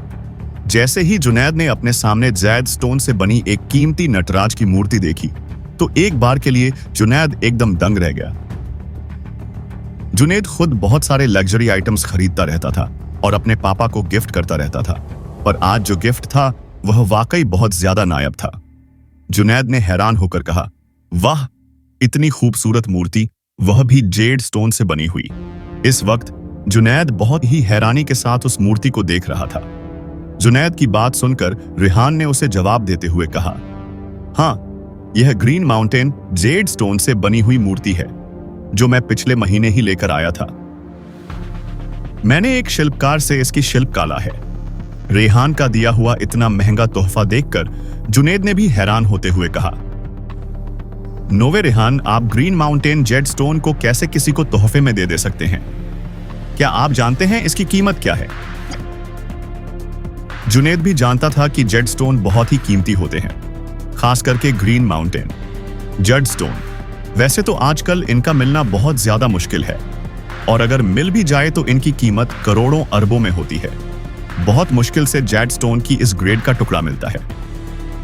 जैसे ही जुनैद ने अपने सामने जैद स्टोन से बनी एक कीमती नटराज की मूर्ति देखी तो एक बार के लिए जुनैद एकदम दंग रह गया। जुनैद खुद बहुत सारे लग्जरी आइटम्स खरीदता रहता था और अपने पापा को गिफ्ट करता रहता था, पर आज जो गिफ्ट था वह वाकई बहुत ज्यादा नायाब था। जुनैद ने हैरान होकर कहा, वाह, इतनी खूबसूरत मूर्ति, वह भी जेड स्टोन से बनी हुई। इस वक्त जुनैद बहुत ही हैरानी के साथ उस मूर्ति को देख रहा था। जुनैद की बात सुनकर रेहान ने उसे जवाब देते हुए कहा, हाँ, यह ग्रीन माउंटेन जेड स्टोन से बनी हुई मूर्ति है जो मैं पिछले महीने ही लेकर आया था। मैंने एक शिल्पकार से इसकी शिल्प काला है। रेहान का दिया हुआ इतना महंगा तोहफा देखकर जुनैद ने भी हैरान होते हुए कहा, नोवे रेहान, आप ग्रीन माउंटेन जेड स्टोन को कैसे किसी को तोहफे में दे सकते हैं? क्या आप जानते हैं इसकी कीमत क्या है? जुनैद भी जानता था कि जेड स्टोन बहुत ही कीमती होते हैं, खास करके ग्रीन माउंटेन जेड स्टोन। वैसे तो आजकल इनका मिलना बहुत ज्यादा मुश्किल है, और अगर मिल भी जाए तो इनकी कीमत करोड़ों अरबों में होती है। बहुत मुश्किल से जेडस्टोन की इस ग्रेड का टुकड़ा मिलता है।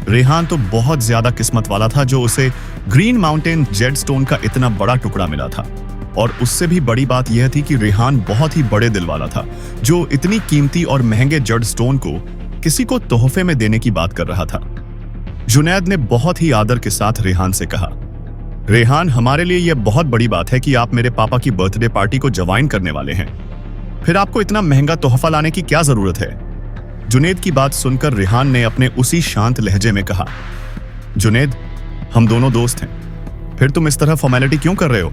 रेहान तो बहुत ज्यादा किस्मत वाला था जो उसे ग्रीन माउंटेन जेडस्टोन का इतना बड़ा टुकड़ा मिला था। और उससे भी बड़ी बात यह थी कि रेहान बहुत ही बड़े दिल वाला था, जो इतनी कीमती और महंगे जेडस्टोन को किसी को तोहफे में देने की बात कर रहा था। जुनैद ने बहुत ही आदर के साथ रेहान से कहा, रेहान, हमारे लिए यह बहुत बड़ी बात है कि आप मेरे पापा की बर्थडे पार्टी को ज्वाइन करने वाले हैं। फिर आपको इतना महंगा तोहफा लाने की क्या जरूरत है? जुनैद की बात सुनकर रेहान ने अपने उसी शांत लहजे में कहा, जुनैद, हम दोनों दोस्त हैं, फिर तुम इस तरह फॉर्मेलिटी क्यों कर रहे हो?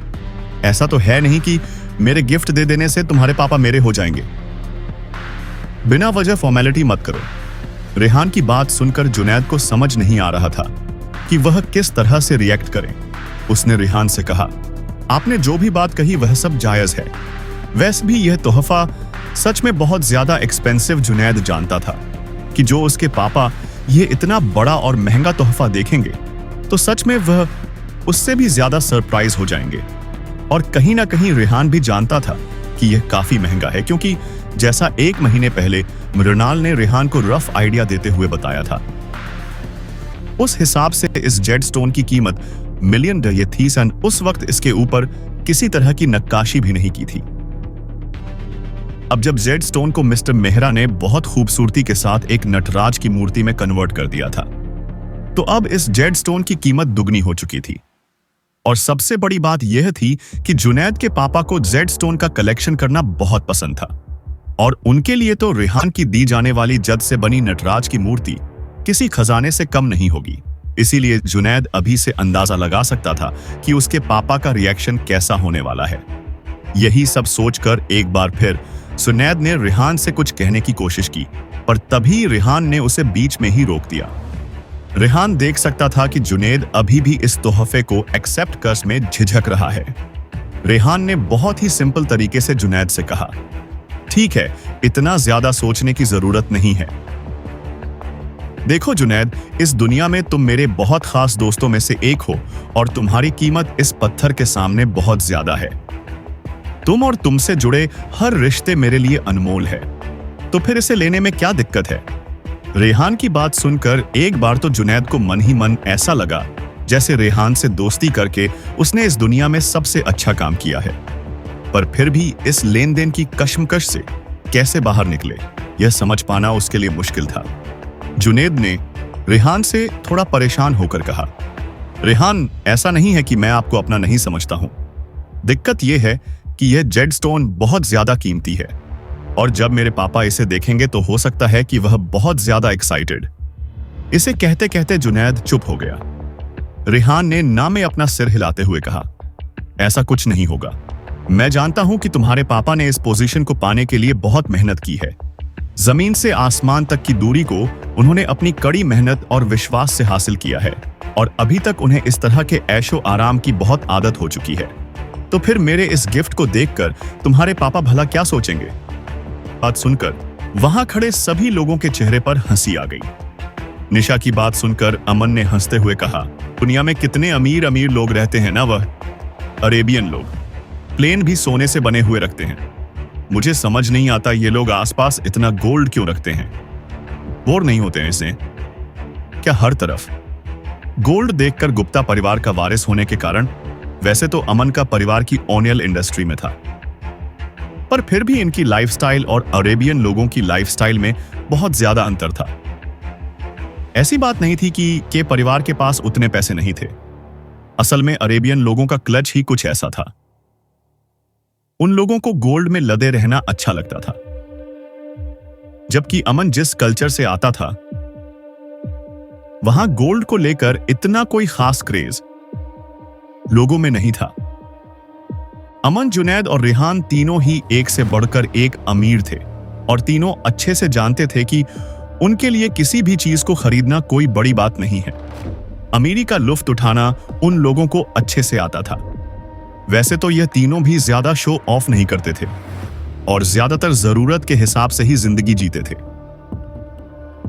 ऐसा तो है नहीं कि मेरे गिफ्ट दे देने से तुम्हारे पापा मेरे हो जाएंगे। बिना वजह फॉर्मेलिटी मत करो। रेहान की बात सुनकर जुनैद को समझ नहीं आ रहा था कि वह किस तरह से रिएक्ट करे। उसने रेहान से कहा, आपने जो भी बात कही वह सब जायज है। वैसे भी यह तोहफा सच में बहुत ज्यादा एक्सपेंसिव। जुनैद जानता था कि जो उसके पापा यह इतना बड़ा और महंगा तोहफा देखेंगे तो सच में वह उससे भी ज्यादा सरप्राइज हो जाएंगे। और कहीं ना कहीं रेहान भी जानता था कि यह काफी महंगा है, क्योंकि जैसा 1 महीने पहले मृणाल ने रेहान को रफ आइडिया देते हुए बताया था, उस हिसाब से इस जेडस्टोन की कीमत मिलियन डॉलर थी। उस वक्त इसके ऊपर किसी तरह की नक्काशी भी नहीं की थी। अब जब जेडस्टोन को मिस्टर मेहरा ने बहुत खूबसूरती के साथ एक नटराज की मूर्ति में कन्वर्ट कर दिया था, तो अब इस जेडस्टोन की कीमत दुगनी हो चुकी थी। और सबसे बड़ी बात यह थी कि जुनैद के पापा को जेडस्टोन का कलेक्शन करना बहुत पसंद था, और उनके लिए तो रेहान की दी जाने वाली जद से बनी नटराज की मूर्ति किसी खजाने से कम नहीं होगी। इसीलिए जुनैद अभी से अंदाजा लगा सकता था कि उसके पापा का रिएक्शन कैसा होने वाला है। यही सब सोचकर एक बार फिर जुनैद ने रेहान से कुछ कहने की कोशिश की, पर तभी रेहान ने उसे बीच में ही रोक दिया। रेहान देख सकता था कि जुनैद अभी भी इस तोहफे को एक्सेप्ट कर में झिझक रहा है। रेहान ने बहुत ही सिंपल तरीके से जुनैद से कहा, ठीक है, इतना ज्यादा सोचने की जरूरत नहीं है। देखो जुनैद, इस दुनिया में तुम मेरे बहुत खास दोस्तों में से एक हो, और तुम्हारी कीमत इस पत्थर के सामने बहुत ज्यादा है। तुम और तुमसे जुड़े हर रिश्ते मेरे लिए अनमोल है, तो फिर इसे लेने में क्या दिक्कत है? रेहान की बात सुनकर एक बार तो जुनैद को मन ही मन ऐसा लगा जैसे रेहान से दोस्ती करके उसने इस दुनिया में सबसे अच्छा काम किया है। पर फिर भी इस लेन देन की कश्मकश से कैसे बाहर निकले, यह समझ पाना उसके लिए मुश्किल था। जुनैद ने रेहान से थोड़ा परेशान होकर कहा, रेहान, ऐसा नहीं है कि मैं आपको अपना नहीं समझता हूं। दिक्कत यह है कि यह जेडस्टोन बहुत ज्यादा कीमती है, और जब मेरे पापा इसे देखेंगे तो हो सकता है कि वह बहुत ज्यादा एक्साइटेड। इसे कहते कहते जुनैद चुप हो गया। रेहान ने ना में अपना सिर हिलाते हुए कहा, ऐसा कुछ नहीं होगा। मैं जानता हूं कि तुम्हारे पापा ने इस पोजीशन को पाने के लिए बहुत मेहनत की है। जमीन से आसमान तक की दूरी को उन्होंने अपनी कड़ी मेहनत और विश्वास से हासिल किया है, और अभी तक उन्हें इस तरह के ऐशो आराम की बहुत आदत हो चुकी है। तो फिर मेरे इस गिफ्ट को देखकर तुम्हारे पापा भला क्या सोचेंगे? बात सुनकर वहां खड़े सभी लोगों के चेहरे पर हंसी आ गई। निशा की बात सुनकर अमन ने हंसते हुए कहा, दुनिया में कितने अमीर अमीर लोग रहते हैं ना, वह अरेबियन लोग प्लेन भी सोने से बने हुए रखते हैं। मुझे समझ नहीं आता ये लोग आसपास इतना गोल्ड क्यों रखते हैं। बोर नहीं होते हैं इससे क्या? हर तरफ गोल्ड देखकर गुप्ता परिवार का वारिस होने के कारण वैसे तो अमन का परिवार की ऑनियल इंडस्ट्री में था, पर फिर भी इनकी लाइफस्टाइल और अरेबियन लोगों की लाइफस्टाइल में बहुत ज्यादा अंतर था। ऐसी बात नहीं थी कि परिवार के पास उतने पैसे नहीं थे। असल में अरेबियन लोगों का क्लच ही कुछ ऐसा था। उन लोगों को गोल्ड में लदे रहना अच्छा लगता था, जबकि अमन जिस कल्चर से आता था वहां गोल्ड को लेकर इतना कोई खास क्रेज लोगों में नहीं था। अमन, जुनैद और रेहान तीनों ही एक से बढ़कर एक अमीर थे, और तीनों अच्छे से जानते थे कि उनके लिए किसी भी चीज को खरीदना कोई बड़ी बात नहीं है। अमीरी का लुफ्त उठाना उन लोगों को अच्छे से आता था। वैसे तो यह तीनों भी ज्यादा शो ऑफ नहीं करते थे, और ज्यादातर जरूरत के हिसाब से ही जिंदगी जीते थे।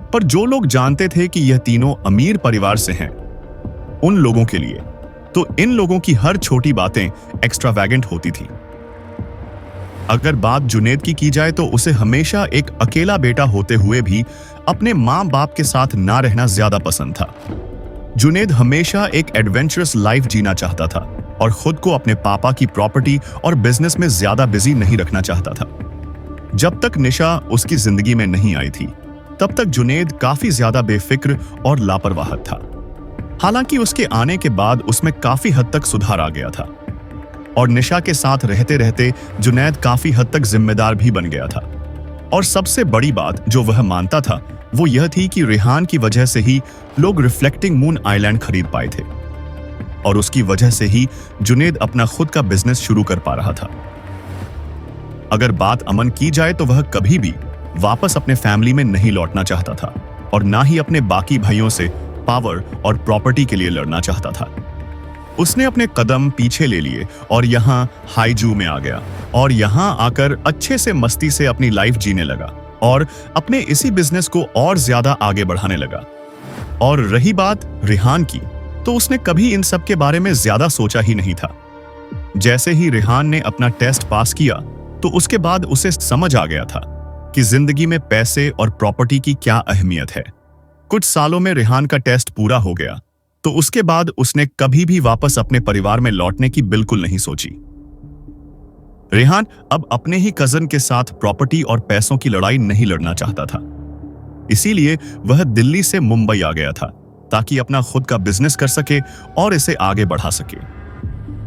पर जो लोग जानते थे कि यह तीनों अमीर परिवार से हैं, उन लोगों के लिए तो इन लोगों की हर छोटी बातें एक्स्ट्रावैगेंट होती थी। अगर बात जुनैद की जाए तो उसे हमेशा एक अकेला बेटा होते हुए भी अपने माँ बाप के साथ ना रहना ज्यादा पसंद था। जुनैद हमेशा एक एडवेंचरस लाइफ जीना चाहता था और खुद को अपने पापा की प्रॉपर्टी और बिजनेस में ज्यादा बिजी नहीं रखना चाहता था। जब तक निशा उसकी जिंदगी में नहीं आई थी, तब तक जुनैद काफी ज्यादा बेफिक्र और लापरवाह था। हालांकि उसके आने के बाद उसमें काफी हद तक सुधार आ गया था और निशा के साथ रहते रहते जुनैद काफी हद तक जिम्मेदार भी बन गया था। और सबसे बड़ी बात जो वह मानता था वो यह थी कि रेहान की वजह से ही लोग रिफ्लेक्टिंग मून आइलैंड खरीद पाए थे और उसकी वजह से ही जुनैद अपना खुद का बिजनेस शुरू कर पा रहा था। अगर बात अमन की जाए तो वह कभी भी वापस अपने फैमिली में नहीं लौटना चाहता था और ना ही अपने बाकी भाइयों से पावर और प्रॉपर्टी के लिए लड़ना चाहता था। उसने अपने कदम पीछे ले लिए और यहाँ हाईजू में आ गया और यहाँ आकर अच्छे से मस्ती से अपनी लाइफ जीने लगा और अपने इसी बिजनेस को और ज्यादा आगे बढ़ाने लगा। और रही बात रेहान की, तो उसने कभी इन सब के बारे में ज्यादा सोचा ही नहीं था। जैसे ही रेहान ने अपना टेस्ट पास किया तो उसके बाद उसे समझ आ गया था कि जिंदगी में पैसे और प्रॉपर्टी की क्या अहमियत है। कुछ सालों में रेहान का टेस्ट पूरा हो गया तो उसके बाद उसने कभी भी वापस अपने परिवार में लौटने की बिल्कुल नहीं सोची। रेहान अब अपने ही कजन के साथ प्रॉपर्टी और पैसों की लड़ाई नहीं लड़ना चाहता था। इसीलिए वह दिल्ली से मुंबई आ गया था ताकि अपना खुद का बिजनेस कर सके और इसे आगे बढ़ा सके।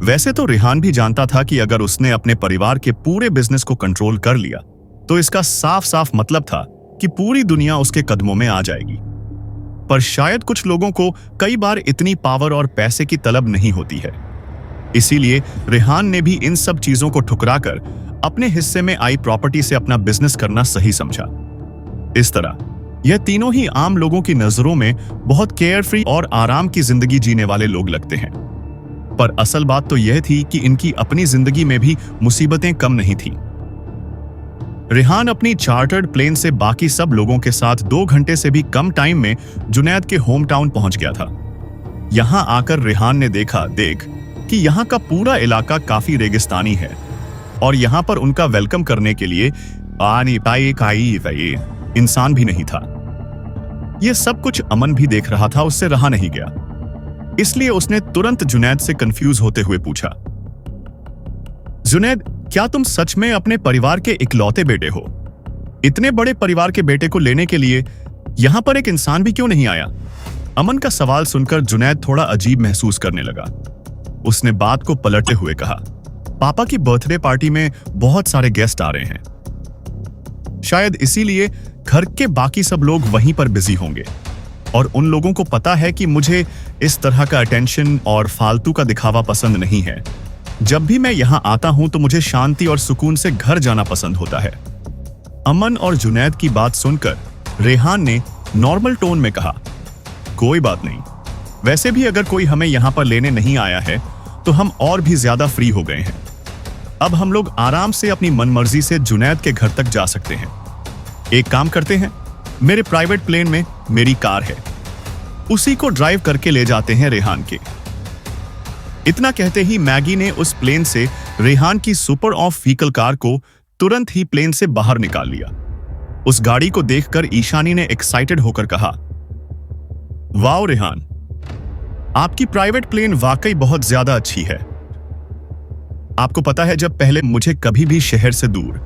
वैसे तो रेहान भी जानता था कि अगर उसने अपने परिवार के पूरे बिजनेस को कंट्रोल कर लिया तो इसका साफ साफ मतलब था कि पूरी दुनिया उसके कदमों में आ जाएगी। पर शायद कुछ लोगों को कई बार इतनी पावर और पैसे की तलब नहीं होती है। इसीलिए रेहान ने भी इन सब चीजों को ठुकराकर अपने हिस्से में आई प्रॉपर्टी से अपना बिजनेस करना सही समझा। इस तरह यह तीनों ही आम लोगों की नजरों में बहुत केयरफ्री और आराम की जिंदगी जीने वाले लोग लगते हैं, पर असल बात तो यह थी कि इनकी अपनी जिंदगी में भी मुसीबतें कम नहीं थीं। रेहान अपनी चार्टर्ड प्लेन से बाकी सब लोगों के साथ 2 घंटे से भी कम टाइम में जुनैद के होम टाउन पहुंच गया था। यहां आकर रेहान ने देखा कि यहां का पूरा इलाका काफी रेगिस्तानी है और यहां पर उनका वेलकम करने के लिए इंसान भी नहीं था। यह सब कुछ अमन भी देख रहा था, उससे रहा नहीं गया। इसलिए उसने तुरंत जुनैद से कंफ्यूज होते हुए पूछा, जुनैद, क्या तुम सच में अपने परिवार के इकलौते बेटे हो? इतने बड़े परिवार के बेटे को लेने के लिए यहां पर एक इंसान भी क्यों नहीं आया? अमन का सवाल सुनकर जुनैद थोड़ा अजीब महसूस करने लगा। उसने बात को पलटते हुए कहा, पापा की बर्थडे पार्टी में बहुत सारे गेस्ट आ रहे हैं। शायद इसीलिए घर के बाकी सब लोग वहीं पर बिजी होंगे और उन लोगों को पता है कि मुझे इस तरह का अटेंशन और फालतू का दिखावा पसंद नहीं है। जब भी मैं यहां आता हूं तो मुझे शांति और सुकून से घर जाना पसंद होता है। अमन और जुनैद की बात सुनकर रेहान ने नॉर्मल टोन में कहा, कोई बात नहीं, वैसे भी अगर कोई हमें यहां पर लेने नहीं आया है तो हम और भी ज्यादा फ्री हो गए हैं। अब हम लोग आराम से अपनी मनमर्जी से जुनैद के घर तक जा सकते हैं। एक काम करते हैं, मेरे प्राइवेट प्लेन में मेरी कार है, उसी को ड्राइव करके ले जाते हैं रेहान के। इतना कहते ही मैगी ने उस प्लेन से रेहान की सुपर ऑफ व्हीकल कार को तुरंत ही प्लेन से बाहर निकाल लिया। उस गाड़ी को देखकर ईशानी ने एक्साइटेड होकर कहा, वाओ रेहान, आपकी प्राइवेट प्लेन वाकई बहुत ज्यादा अच्छी है। आपको पता है, जब पहले मुझे कभी भी शहर से दूर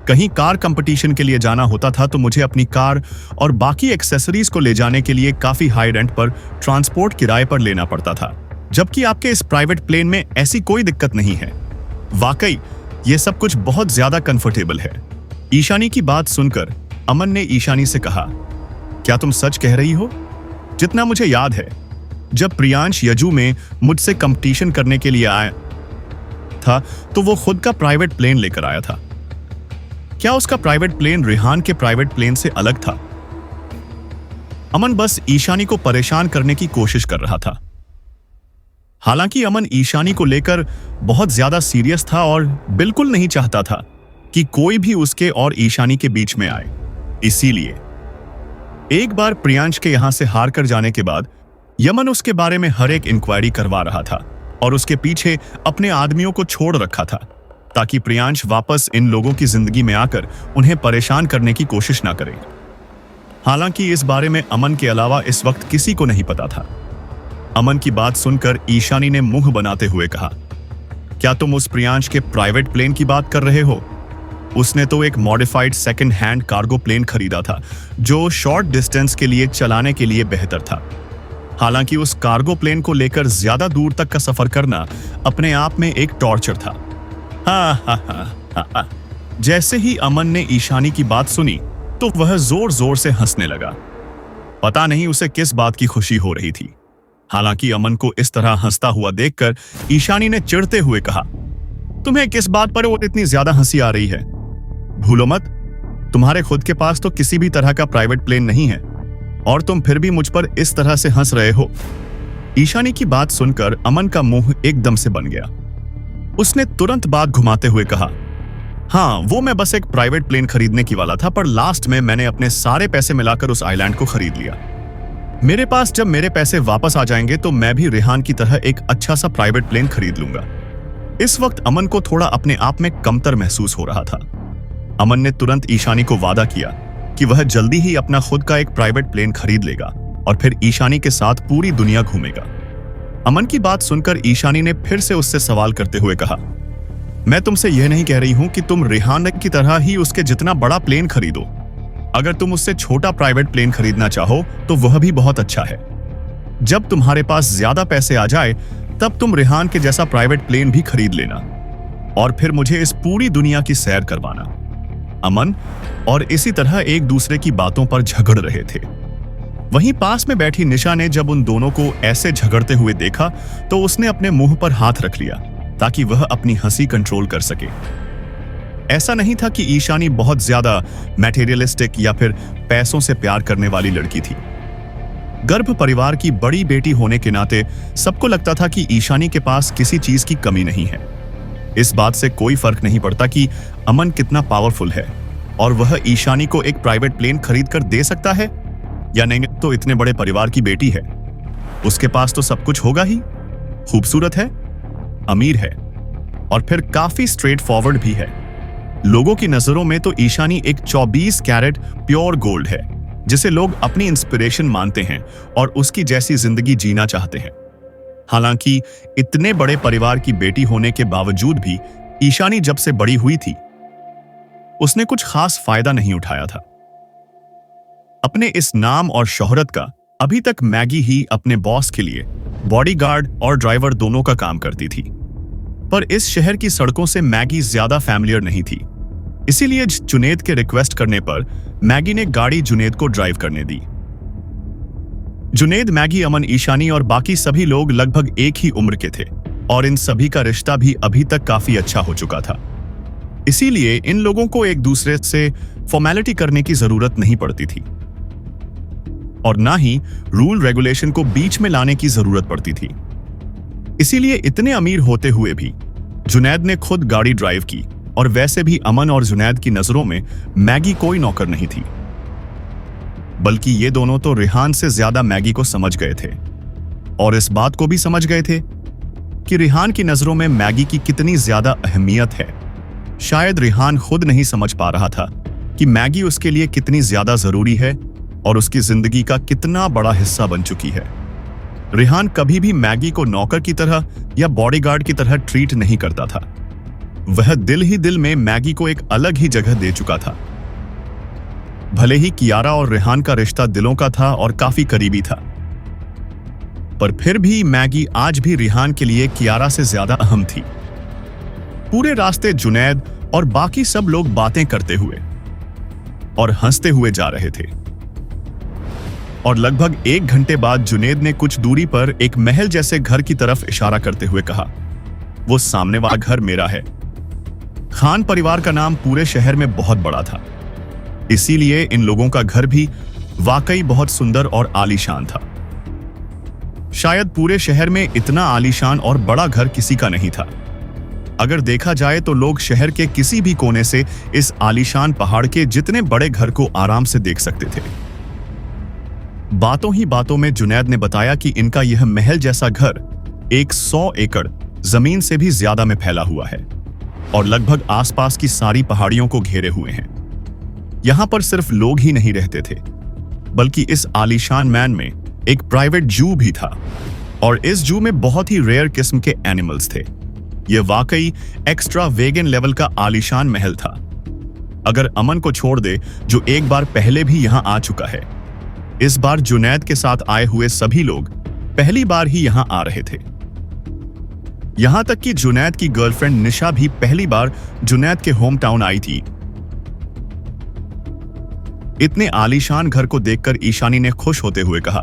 कहीं कार कंपटीशन के लिए जाना होता था तो मुझे अपनी कार और बाकी एक्सेसरीज को ले जाने के लिए काफी हाई रेंट पर ट्रांसपोर्ट किराए पर लेना पड़ता था, जबकि आपके इस प्राइवेट प्लेन में ऐसी कोई दिक्कत नहीं है। वाकई ये सब कुछ बहुत ज्यादा कंफर्टेबल है। ईशानी की बात सुनकर अमन ने ईशानी से कहा, क्या तुम सच कह रही हो? जितना मुझे याद है, जब प्रियांश यजू में मुझसे कंपटीशन करने के लिए आया था तो वो खुद का प्राइवेट प्लेन लेकर आया था। क्या उसका प्राइवेट प्लेन रेहान के प्राइवेट प्लेन से अलग था? अमन बस ईशानी को परेशान करने की कोशिश कर रहा था। हालांकि अमन ईशानी को लेकर बहुत ज्यादा सीरियस था और बिल्कुल नहीं चाहता था कि कोई भी उसके और ईशानी के बीच में आए। इसीलिए एक बार प्रियांश के यहां से हार कर जाने के बाद यमन उसके बारे में हर एक इंक्वायरी करवा रहा था और उसके पीछे अपने आदमियों को छोड़ रखा था ताकि प्रियांश वापस इन लोगों की जिंदगी में आकर उन्हें परेशान करने की कोशिश ना करे। हालांकि इस बारे में अमन के अलावा इस वक्त किसी को नहीं पता था। अमन की बात सुनकर ईशानी ने मुंह बनाते हुए कहा, क्या तुम उस प्रियांश के प्राइवेट प्लेन की बात कर रहे हो? उसने तो एक modified second hand cargo plane खरीदा था जो शॉर्ट डिस्टेंस के लिए चलाने के लिए बेहतर था। हालांकि उस कार्गो प्लेन को लेकर ज्यादा दूर तक का सफर करना अपने आप में एक टॉर्चर था। हा। जैसे ही अमन ने ईशानी की बात सुनी तो वह जोर जोर से हंसने लगा। पता नहीं उसे किस बात की खुशी हो रही थी। हालांकि अमन को इस तरह हंसता हुआ देखकर ईशानी ने चिढ़ते हुए कहा, तुम्हें किस बात पर वो इतनी ज्यादा हंसी आ रही है? भूलो मत, तुम्हारे खुद के पास तो किसी भी तरह का प्राइवेट प्लेन नहीं है और तुम फिर भी मुझ पर इस तरह से हंस रहे हो। ईशानी की बात सुनकर अमन का मुंह एकदम से बन गया। उसने तुरंत बात घुमाते हुए कहा, हाँ, वो मैं बस एक प्राइवेट प्लेन खरीदने की वाला था, पर लास्ट में मैंने अपने सारे पैसे मिलाकर उस आइलैंड को खरीद लिया। मेरे पास जब मेरे पैसे वापस आ जाएंगे तो मैं भी रेहान की तरह एक अच्छा सा प्राइवेट प्लेन खरीद लूंगा। इस वक्त अमन को थोड़ा अपने आप में कमतर महसूस हो रहा था। अमन ने तुरंत ईशानी को वादा किया कि वह जल्दी ही अपना खुद का एक प्राइवेट प्लेन खरीद लेगा और फिर ईशानी के साथ पूरी दुनिया घूमेगा। अमन की बात सुनकर ईशानी ने फिर से उससे सवाल करते हुए कहा, मैं तुमसे यह नहीं कह रही हूं कि तुम रेहान की तरह ही उसके जितना बड़ा प्लेन खरीदो। अगर तुम उससे छोटा प्राइवेट प्लेन खरीदना चाहो तो वह भी बहुत अच्छा है। जब तुम्हारे पास ज्यादा पैसे आ जाए तब तुम रेहान के जैसा प्राइवेट प्लेन भी खरीद लेना और फिर मुझे इस पूरी दुनिया की सैर करवाना। अमन और इसी तरह एक दूसरे की बातों पर झगड़ रहे थे। वहीं पास में बैठी निशा ने जब उन दोनों को ऐसे झगड़ते हुए देखा तो उसने अपने मुंह पर हाथ रख लिया ताकि वह अपनी हंसी कंट्रोल कर सके। ऐसा नहीं था कि ईशानी बहुत ज्यादा मैटेरियलिस्टिक या फिर पैसों से प्यार करने वाली लड़की थी। गर्भ परिवार की बड़ी बेटी होने के नाते सबको लगता था कि ईशानी के पास किसी चीज की कमी नहीं है। इस बात से कोई फर्क नहीं पड़ता कि अमन कितना पावरफुल है और वह ईशानी को एक प्राइवेट प्लेन खरीद कर दे सकता है या नहीं, तो इतने बड़े परिवार की बेटी है, उसके पास तो सब कुछ होगा ही। खूबसूरत है, अमीर है और फिर काफी स्ट्रेट फॉरवर्ड भी है। लोगों की नजरों में तो ईशानी एक 24 कैरेट प्योर गोल्ड है जिसे लोग अपनी इंस्पिरेशन मानते हैं और उसकी जैसी जिंदगी जीना चाहते हैं। हालांकि इतने बड़े परिवार की बेटी होने के बावजूद भी ईशानी जब से बड़ी हुई थी उसने कुछ खास फायदा नहीं उठाया था। अपने इस नाम और शोहरत का अभी तक मैगी ही अपने बॉस के लिए बॉडीगार्ड और ड्राइवर दोनों का काम करती थी, पर इस शहर की सड़कों से मैगी ज्यादा फैमिलियर नहीं थी। इसीलिए जुनेद के रिक्वेस्ट करने पर मैगी ने गाड़ी जुनेद को ड्राइव करने दी। जुनेद, मैगी, अमन, ईशानी और बाकी सभी लोग लगभग एक ही उम्र के थे और इन सभी का रिश्ता भी अभी तक काफी अच्छा हो चुका था। इसीलिए इन लोगों को एक दूसरे से फॉर्मेलिटी करने की जरूरत नहीं पड़ती थी और ना ही रूल रेगुलेशन को बीच में लाने की जरूरत पड़ती थी। इसीलिए इतने अमीर होते हुए भी जुनैद ने खुद गाड़ी ड्राइव की और वैसे भी अमन और जुनैद की नजरों में मैगी कोई नौकर नहीं थी, बल्कि ये दोनों तो रेहान से ज्यादा मैगी को समझ गए थे और इस बात को भी समझ गए थे कि रेहान की नजरों में मैगी की कितनी ज्यादा अहमियत है। शायद रेहान खुद नहीं समझ पा रहा था कि मैगी उसके लिए कितनी ज्यादा जरूरी है और उसकी जिंदगी का कितना बड़ा हिस्सा बन चुकी है। रेहान कभी भी मैगी को नौकर की तरह या बॉडीगार्ड की तरह ट्रीट नहीं करता था। वह दिल ही दिल में मैगी को एक अलग ही जगह दे चुका था। भले ही कियारा और रेहान का रिश्ता दिलों का था और काफी करीबी था, पर फिर भी मैगी आज भी रेहान के लिए कियारा से ज्यादा अहम थी। पूरे रास्ते जुनैद और बाकी सब लोग बातें करते हुए और हंसते हुए जा रहे थे और लगभग 1 घंटे बाद जुनैद ने कुछ दूरी पर एक महल जैसे घर की तरफ इशारा करते हुए कहा, वो सामने वाला घर मेरा है। खान परिवार का नाम पूरे शहर में बहुत बड़ा था, इसीलिए इन लोगों का घर भी वाकई बहुत सुंदर और आलीशान था। शायद पूरे शहर में इतना आलीशान और बड़ा घर किसी का नहीं था। अगर देखा जाए तो लोग शहर के किसी भी कोने से इस आलीशान पहाड़ के जितने बड़े घर को आराम से देख सकते थे। बातों ही बातों में जुनैद ने बताया कि इनका यह महल जैसा घर एक 100 एकड़ जमीन से भी ज्यादा में फैला हुआ है और लगभग आसपास की सारी पहाड़ियों को घेरे हुए हैं। यहां पर सिर्फ लोग ही नहीं रहते थे, बल्कि इस आलीशान मैन में एक प्राइवेट जू भी था और इस जू में बहुत ही रेयर किस्म के एनिमल्स थे। यह वाकई एक्स्ट्रा वेगन लेवल का आलीशान महल था। अगर अमन को छोड़ दे, जो एक बार पहले भी यहां आ चुका है, इस बार जुनैद के साथ आए हुए सभी लोग पहली बार ही यहां आ रहे थे। यहां तक कि जुनैद की गर्लफ्रेंड निशा भी पहली बार जुनैद के होम टाउन आई थी। इतने आलीशान घर को देखकर ईशानी ने खुश होते हुए कहा,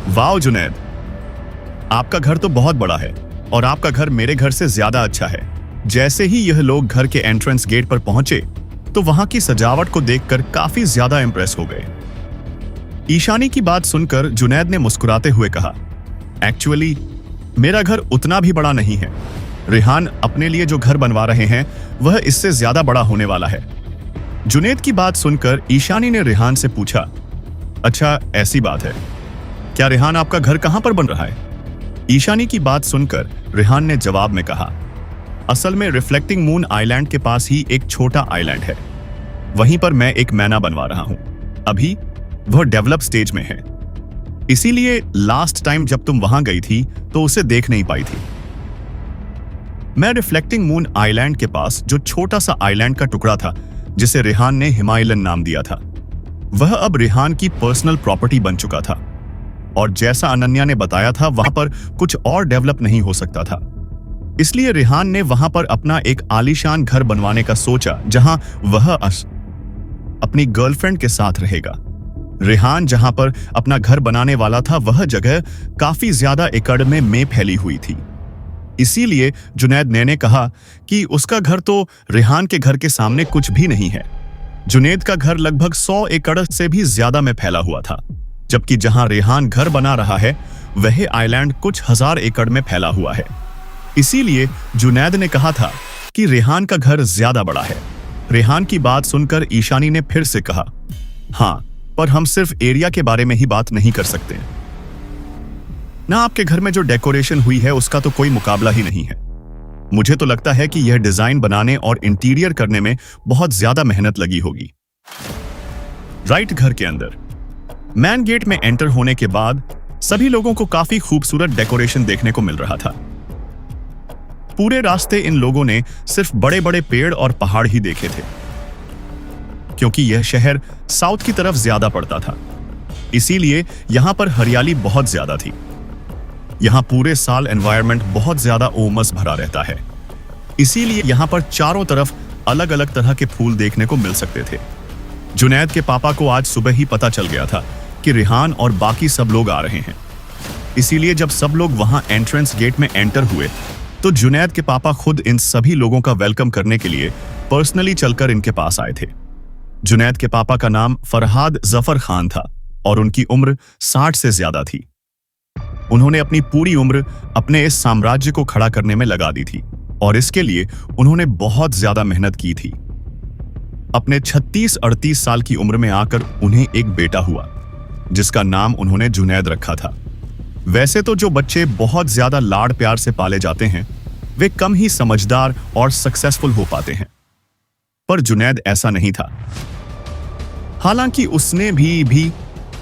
वाओ जुनैद, आपका घर तो बहुत बड़ा है और आपका घर मेरे घर से ज्यादा अच्छा है। जैसे ही यह लोग घर के एंट्रेंस गेट पर पहुंचे तो वहां की सजावट को देखकर काफी ज्यादा इंप्रेस हो गए। ईशानी की बात सुनकर जुनैद ने मुस्कुराते हुए कहा, एक्चुअली मेरा घर उतना भी बड़ा नहीं है। रेहान अपने लिए जो घर बनवा रहे हैं वह इससे ज्यादा बड़ा होने वाला है। जुनैद की बात सुनकर ईशानी ने रेहान से पूछा, अच्छा ऐसी बात है, क्या रेहान आपका घर कहां पर बन रहा है? ईशानी की बात सुनकर रेहान ने जवाब में कहा, असल में रिफ्लेक्टिंग मून आइलैंड के पास ही एक छोटा आइलैंड है, वहीं पर मैं एक मैना बनवा रहा हूं। अभी वह डेवलप स्टेज में है, इसीलिए लास्ट टाइम जब तुम वहां गई थी तो उसे देख नहीं पाई थी। मैं रिफ्लेक्टिंग मून आइलैंड के पास जो छोटा सा आइलैंड का टुकड़ा था, जिसे रेहान ने हिमालयन नाम दिया था, वह अब रेहान की पर्सनल प्रॉपर्टी बन चुका था और जैसा अनन्या ने बताया था वहां पर कुछ और डेवलप नहीं हो सकता था। इसलिए रेहान ने वहां पर अपना एक आलीशान घर बनवाने का सोचा, जहां वह अपनी गर्लफ्रेंड के साथ रहेगा। रेहान जहां पर अपना घर बनाने वाला था वह जगह काफी ज्यादा एकड़ में फैली हुई थी। इसीलिए जुनैद ने कहा कि उसका घर तो रेहान के घर के सामने कुछ भी नहीं है। जुनैद का घर लगभग 100 एकड़ से भी ज्यादा में फैला हुआ था, जबकि जहां रेहान घर बना रहा है वह आइलैंड कुछ 1000 एकड़ में फैला हुआ है। इसीलिए जुनैद ने कहा था कि रेहान का घर ज्यादा बड़ा है। रेहान की बात सुनकर ईशानी ने फिर से कहा, हाँ, पर हम सिर्फ एरिया के बारे में ही बात नहीं कर सकते ना। आपके घर में जो डेकोरेशन हुई है उसका तो कोई मुकाबला ही नहीं है। मुझे तो लगता है कि यह डिजाइन बनाने और इंटीरियर करने में बहुत ज्यादा मेहनत लगी होगी। राइट, घर के अंदर मैन गेट में एंटर होने के बाद सभी लोगों को काफी खूबसूरत डेकोरेशन देखने को मिल रहा था। पूरे रास्ते इन लोगों ने सिर्फ बड़े बड़े पेड़ और पहाड़ ही देखे थे, क्योंकि यह शहर साउथ की तरफ ज्यादा पड़ता था, इसीलिए यहां पर हरियाली बहुत ज्यादा थी। यहां पूरे साल एनवायरनमेंट बहुत ज्यादा उमस भरा रहता है, इसीलिए यहां पर चारों तरफ अलग अलग तरह के फूल देखने को मिल सकते थे। जुनैद के पापा को आज सुबह ही पता चल गया था कि रेहान और बाकी सब लोग आ रहे हैं, इसीलिए जब सब लोग वहां एंट्रेंस गेट में एंटर हुए तो जुनैद के पापा खुद इन सभी लोगों का वेलकम करने के लिए पर्सनली चलकर इनके पास आए थे। जुनैद के पापा का नाम फरहाद जफर खान था और उनकी उम्र 60 से ज्यादा थी। उन्होंने अपनी पूरी उम्र अपने इस साम्राज्य को खड़ा करने में लगा दी थी और इसके लिए उन्होंने बहुत ज्यादा मेहनत की थी। अपने 36-38 साल की उम्र में आकर उन्हें एक बेटा हुआ, जिसका नाम उन्होंने जुनैद रखा था। वैसे तो जो बच्चे बहुत ज्यादा लाड़ प्यार से पाले जाते हैं वे कम ही समझदार और सक्सेसफुल हो पाते हैं, पर जुनैद ऐसा नहीं था। हालांकि उसने भी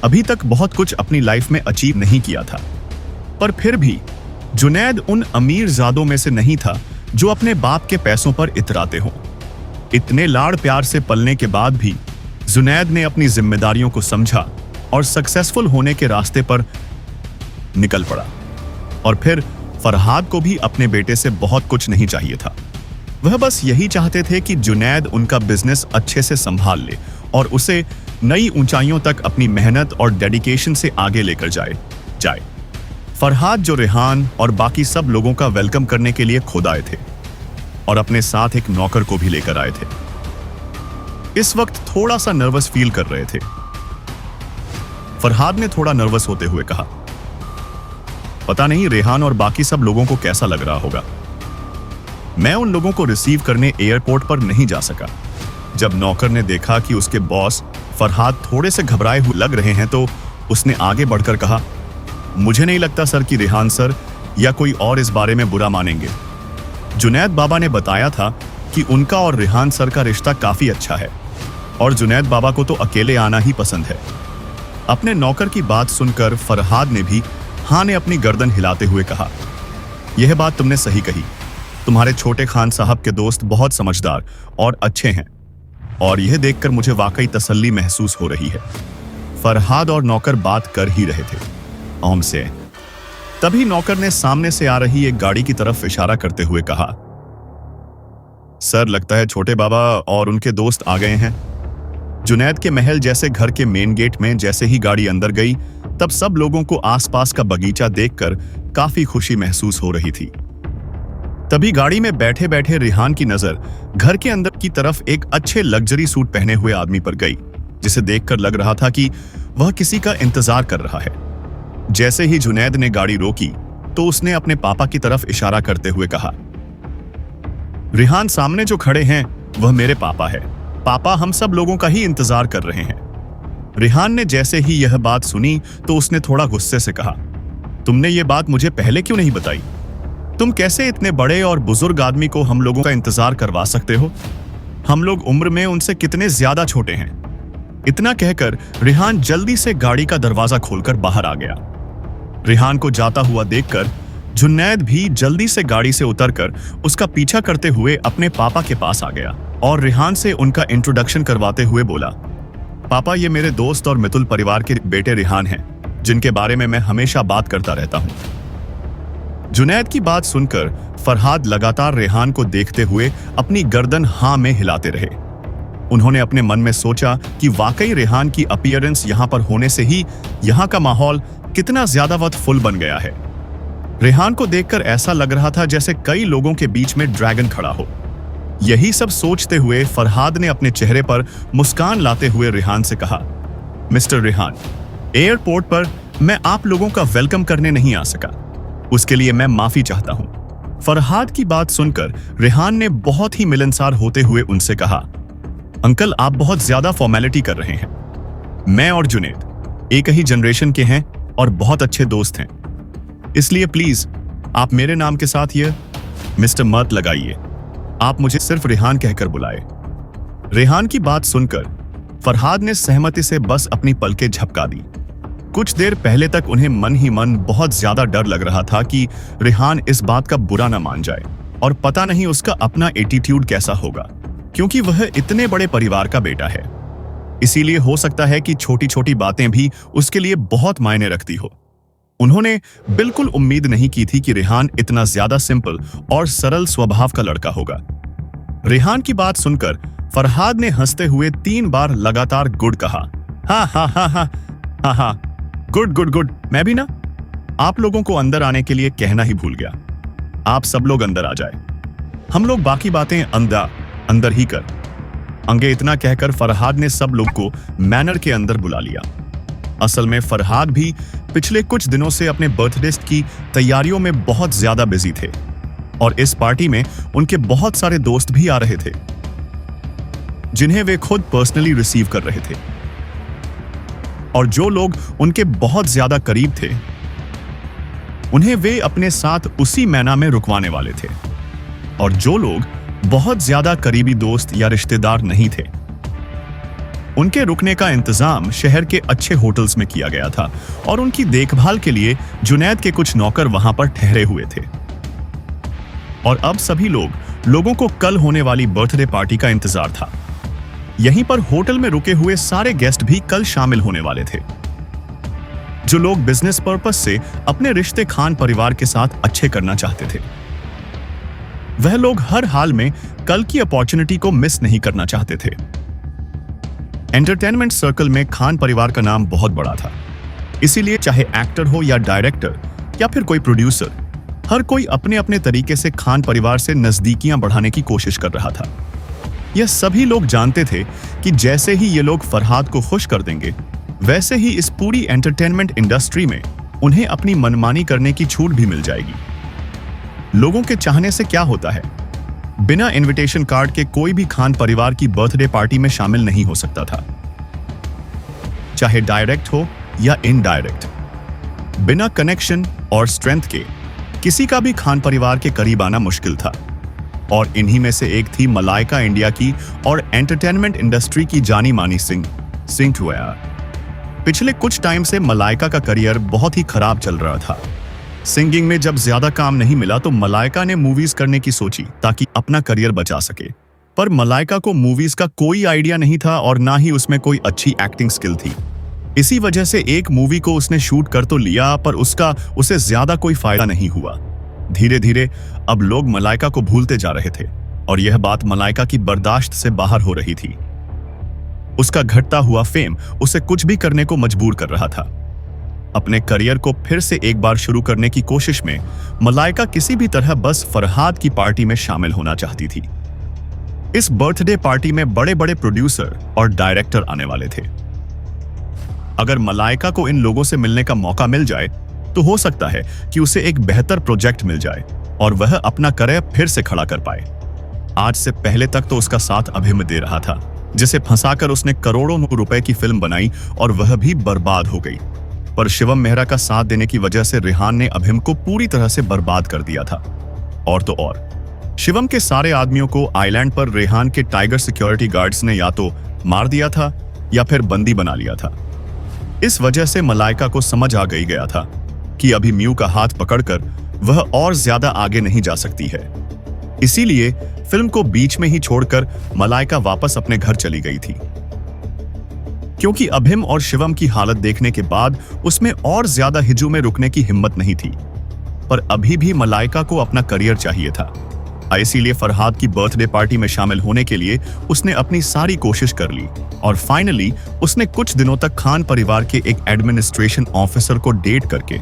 अभी तक बहुत कुछ अपनी लाइफ में अचीव नहीं किया था, पर फिर भी जुनैद उन अमीर ज़ादों में से नहीं था जो अपने बाप के पैसों पर इतराते हों। इतने लाड़ प्यार से पलने के बाद भी जुनैद ने अपनी जिम्मेदारियों को समझा और सक्सेसफुल होने के रास्ते पर निकल पड़ा। और फिर फरहाद को भी अपने बेटे से बहुत कुछ नहीं चाहिए था। वह बस यही चाहते थे कि जुनैद उनका बिजनेस अच्छे से संभाल ले और उसे नई ऊंचाइयों तक अपनी मेहनत और डेडिकेशन से आगे लेकर जाए। फरहाद जो रेहान और बाकी सब लोगों का वेलकम करने के लिए खुद आए थे और अपने साथ एक नौकर को भी लेकर आए थे। इस वक्त थोड़ा सा नर्वस फील कर रहे थे। फरहाद ने थोड़ा नर्वस होते हुए कहा, पता नहीं रेहान और बाकी सब लोगों को कैसा लग रहा होगा। मैं उन लोगों को रिसीव करने एयरपोर्ट पर नहीं जा सका। जब नौकर ने देखा कि उसके बॉस फरहाद थोड़े से घबराए हुए लग रहे हैं तो उसने आगे बढ़कर कहा, मुझे नहीं लगता सर कि रेहान सर या कोई और इस बारे में बुरा मानेंगे। जुनैद बाबा ने बताया था कि उनका और रेहान सर का रिश्ता काफी अच्छा है और जुनैद बाबा को तो अकेले आना ही पसंद है। अपने नौकर की बात सुनकर फरहाद ने भी हाँ ने अपनी गर्दन हिलाते हुए कहा, यह बात तुमने सही कही। तुम्हारे छोटे खान साहब के दोस्त बहुत समझदार और अच्छे हैं और यह देखकर मुझे वाकई तसल्ली महसूस हो रही है। फरहाद और नौकर बात कर ही रहे थे ओम से। तभी नौकर ने सामने से आ रही एक गाड़ी की तरफ इशारा करते हुए कहा, सर लगता है छोटे बाबा और उनके दोस्त आ गए हैं। जुनैद के महल जैसे घर के मेन गेट में जैसे ही गाड़ी अंदर गई तब सब लोगों को आसपास का बगीचा देखकर काफी खुशी महसूस हो रही थी। तभी गाड़ी में बैठे बैठे रेहान की नजर घर के अंदर की तरफ एक अच्छे लग्जरी सूट पहने हुए आदमी पर गई, जिसे देखकर लग रहा था कि वह किसी का इंतजार कर रहा है। जैसे ही जुनैद ने गाड़ी रोकी तो उसने अपने पापा की तरफ इशारा करते हुए कहा, रेहान सामने जो खड़े हैं वह मेरे पापा है। पापा हम सब लोगों का ही इंतजार कर रहे हैं। रेहान ने जैसे ही यह बात सुनी तो उसने थोड़ा गुस्से से कहा, तुमने ये बात मुझे पहले क्यों नहीं बताई? तुम कैसे इतने बड़े और बुजुर्ग आदमी को हम लोगों का इंतजार करवा सकते हो? हम लोग उम्र में उनसे कितने ज्यादा छोटे हैं। इतना कहकर रेहान जल्दी से गाड़ी का दरवाजा खोलकर बाहर आ गया। रेहान को जाता हुआ देखकर जुनैद भी जल्दी से गाड़ी से उतरकर उसका पीछा करते हुए अपने पापा के पास आ गया और रेहान से उनका इंट्रोडक्शन करवाते हुए बोला, पापा ये मेरे दोस्त और मितुल परिवार के बेटे रेहान हैं, जिनके बारे में मैं हमेशा बात करता रहता हूं। जुनैद की बात सुनकर फरहाद लगातार रेहान को देखते हुए अपनी गर्दन हाँ में हिलाते रहे। उन्होंने अपने मन में सोचा कि वाकई रेहान की अपीयरेंस यहां पर होने से ही यहां का माहौल कितना ज्यादा फुल बन गया है। रेहान को देखकर ऐसा लग रहा था जैसे कई लोगों के बीच में ड्रैगन खड़ा हो। यही सब सोचते हुए फरहाद ने अपने चेहरे पर मुस्कान लाते हुए रेहान से कहा, मिस्टर रेहान, एयरपोर्ट पर मैं आप लोगों का वेलकम करने नहीं आ सका, उसके लिए मैं माफी चाहता हूं। फरहाद की बात सुनकर रेहान ने बहुत ही मिलनसार होते हुए उनसे कहा, अंकल आप बहुत ज्यादा फॉर्मेलिटी कर रहे हैं। मैं और जुनैद एक ही जनरेशन के हैं और बहुत अच्छे दोस्त हैं, इसलिए प्लीज आप मेरे नाम के साथ ये मिस्टर मत लगाइए। आप मुझे सिर्फ रेहान कहकर बुलाए। रेहान की बात सुनकर फरहाद ने सहमति से बस अपनी पलकें झपका दी। कुछ देर पहले तक उन्हें मन ही मन बहुत ज्यादा डर लग रहा था कि रेहान इस बात का बुरा ना मान जाए और पता नहीं उसका अपना एटीट्यूड कैसा होगा, क्योंकि वह इतने बड़े परिवार का बेटा है। इसीलिए हो सकता है कि छोटी छोटी बातें भी उसके लिए बहुत मायने रखती हो। उन्होंने बिल्कुल उम्मीद नहीं की थी कि रेहान इतना ज्यादा सिंपल और सरल स्वभाव का लड़का होगा। रेहान की बात सुनकर फरहाद ने हंसते हुए 3 बार लगातार गुड कहा। हाँ हाँ हाँ हाँ हाँ हाँ, गुड गुड गुड। मैं भी ना आप लोगों को अंदर आने के लिए कहना ही भूल गया। आप सब लोग अंदर आ जाए, हम लोग बाकी बातें अंदर ही कर अंगे। इतना कहकर फरहाद ने सब लोग को मैनर के अंदर बुला लिया। असल में फरहाद भी पिछले कुछ दिनों से अपने बर्थडे की तैयारियों में बहुत ज्यादा बिजी थे और इस पार्टी में उनके बहुत सारे दोस्त भी आ रहे थे, जिन्हें वे खुद पर्सनली रिसीव कर रहे थे। और जो लोग उनके बहुत ज्यादा करीब थे उन्हें वे अपने साथ उसी मैना में रुकवाने वाले थे, और जो लोग बहुत ज्यादा करीबी दोस्त या रिश्तेदार नहीं थे उनके रुकने का इंतजाम शहर के अच्छे होटल्स में किया गया था और उनकी देखभाल के लिए जुनैद के कुछ नौकर वहां पर ठहरे हुए थे। और अब सभी लोगों को कल होने वाली बर्थडे पार्टी का इंतजार था। यहीं पर होटल में रुके हुए सारे गेस्ट भी कल शामिल होने वाले थे। जो लोग बिजनेस पर्पस से अपने रिश्ते खान परिवार के साथ अच्छे करना चाहते थे, वह लोग हर हाल में कल की अपॉर्चुनिटी को मिस नहीं करना चाहते थे। एंटरटेनमेंट सर्कल में खान परिवार का नाम बहुत बड़ा था, इसीलिए चाहे एक्टर हो या डायरेक्टर या फिर कोई प्रोड्यूसर, हर कोई अपने अपने तरीके से खान परिवार से नजदीकियां बढ़ाने की कोशिश कर रहा था। यह सभी लोग जानते थे कि जैसे ही ये लोग फरहाद को खुश कर देंगे, वैसे ही इस पूरी एंटरटेनमेंट इंडस्ट्री में उन्हें अपनी मनमानी करने की छूट भी मिल जाएगी। लोगों के चाहने से क्या होता है, बिना इनविटेशन कार्ड के कोई भी खान परिवार की बर्थडे पार्टी में शामिल नहीं हो सकता था, चाहे डायरेक्ट हो या इनडायरेक्ट। बिना कनेक्शन और स्ट्रेंथ के किसी का भी खान परिवार के करीब आना मुश्किल था, और इन्हीं में से एक थी मलाइका इंडिया की और एंटरटेनमेंट इंडस्ट्री की जानी मानी सिंह टू एयर। पिछले कुछ टाइम से मलाइका का करियर बहुत ही खराब चल रहा था। सिंगिंग में जब ज्यादा काम नहीं मिला तो मलाइका ने मूवीज करने की सोची ताकि अपना करियर बचा सके। पर मलाइका को मूवीज का कोई आइडिया नहीं था और ना ही उसमें कोई अच्छी एक्टिंग स्किल थी। इसी वजह से एक मूवी को उसने शूट कर तो लिया, पर उसे ज्यादा कोई फायदा नहीं हुआ। धीरे धीरे अब लोग मलाइका को भूलते जा रहे थे और यह बात मलाइका की बर्दाश्त से बाहर हो रही थी। उसका घटता हुआ फेम उसे कुछ भी करने को मजबूर कर रहा था। अपने करियर को फिर से एक बार शुरू करने की कोशिश में मलाइका किसी भी तरह बस फरहाद की पार्टी में शामिल होना चाहती थी। इस बर्थडे पार्टी में बड़े बड़े प्रोड्यूसर और डायरेक्टर आने वाले थे। अगर मलाइका को इन लोगों से मिलने का मौका मिल जाए तो हो सकता है कि उसे एक बेहतर प्रोजेक्ट मिल जाए और वह अपना करियर फिर से खड़ा कर पाए। आज से पहले तक तो उसका साथ अभिम दे रहा था, जिसे फंसाकर उसने करोड़ों रुपए की फिल्म बनाई और वह भी बर्बाद हो गई। पर शिवम मेहरा का साथ देने की वजह से रेहान ने अभिम को पूरी तरह से बर्बाद कर दिया था। और तो और, शिवम के सारे आदमियों को आइलैंड पर रेहान के टाइगर सिक्योरिटी गार्ड्स ने या तो मार दिया था या फिर बंदी बना लिया था। इस वजह से मलाइका को समझ आ गया था कि अभी म्यू का हाथ पकड़कर वह और ज्यादा आगे नहीं जा सकती है। इसीलिए फिल्म को बीच में ही छोड़कर मलाइका वापस अपने घर चली गई थी, क्योंकि अभिम और शिवम की हालत देखने के बाद उसमें और ज्यादा हिजू में रुकने की हिम्मत नहीं थी। पर अभी भी मलाइका को अपना करियर चाहिए था। इसीलिए फरहाद की बर्थडे पार्टी में शामिल होने के लिए उसने अपनी सारी कोशिश कर ली और फाइनली उसने कुछ दिनों तक खान परिवार के एक एडमिनिस्ट्रेशन ऑफिसर को डेट करके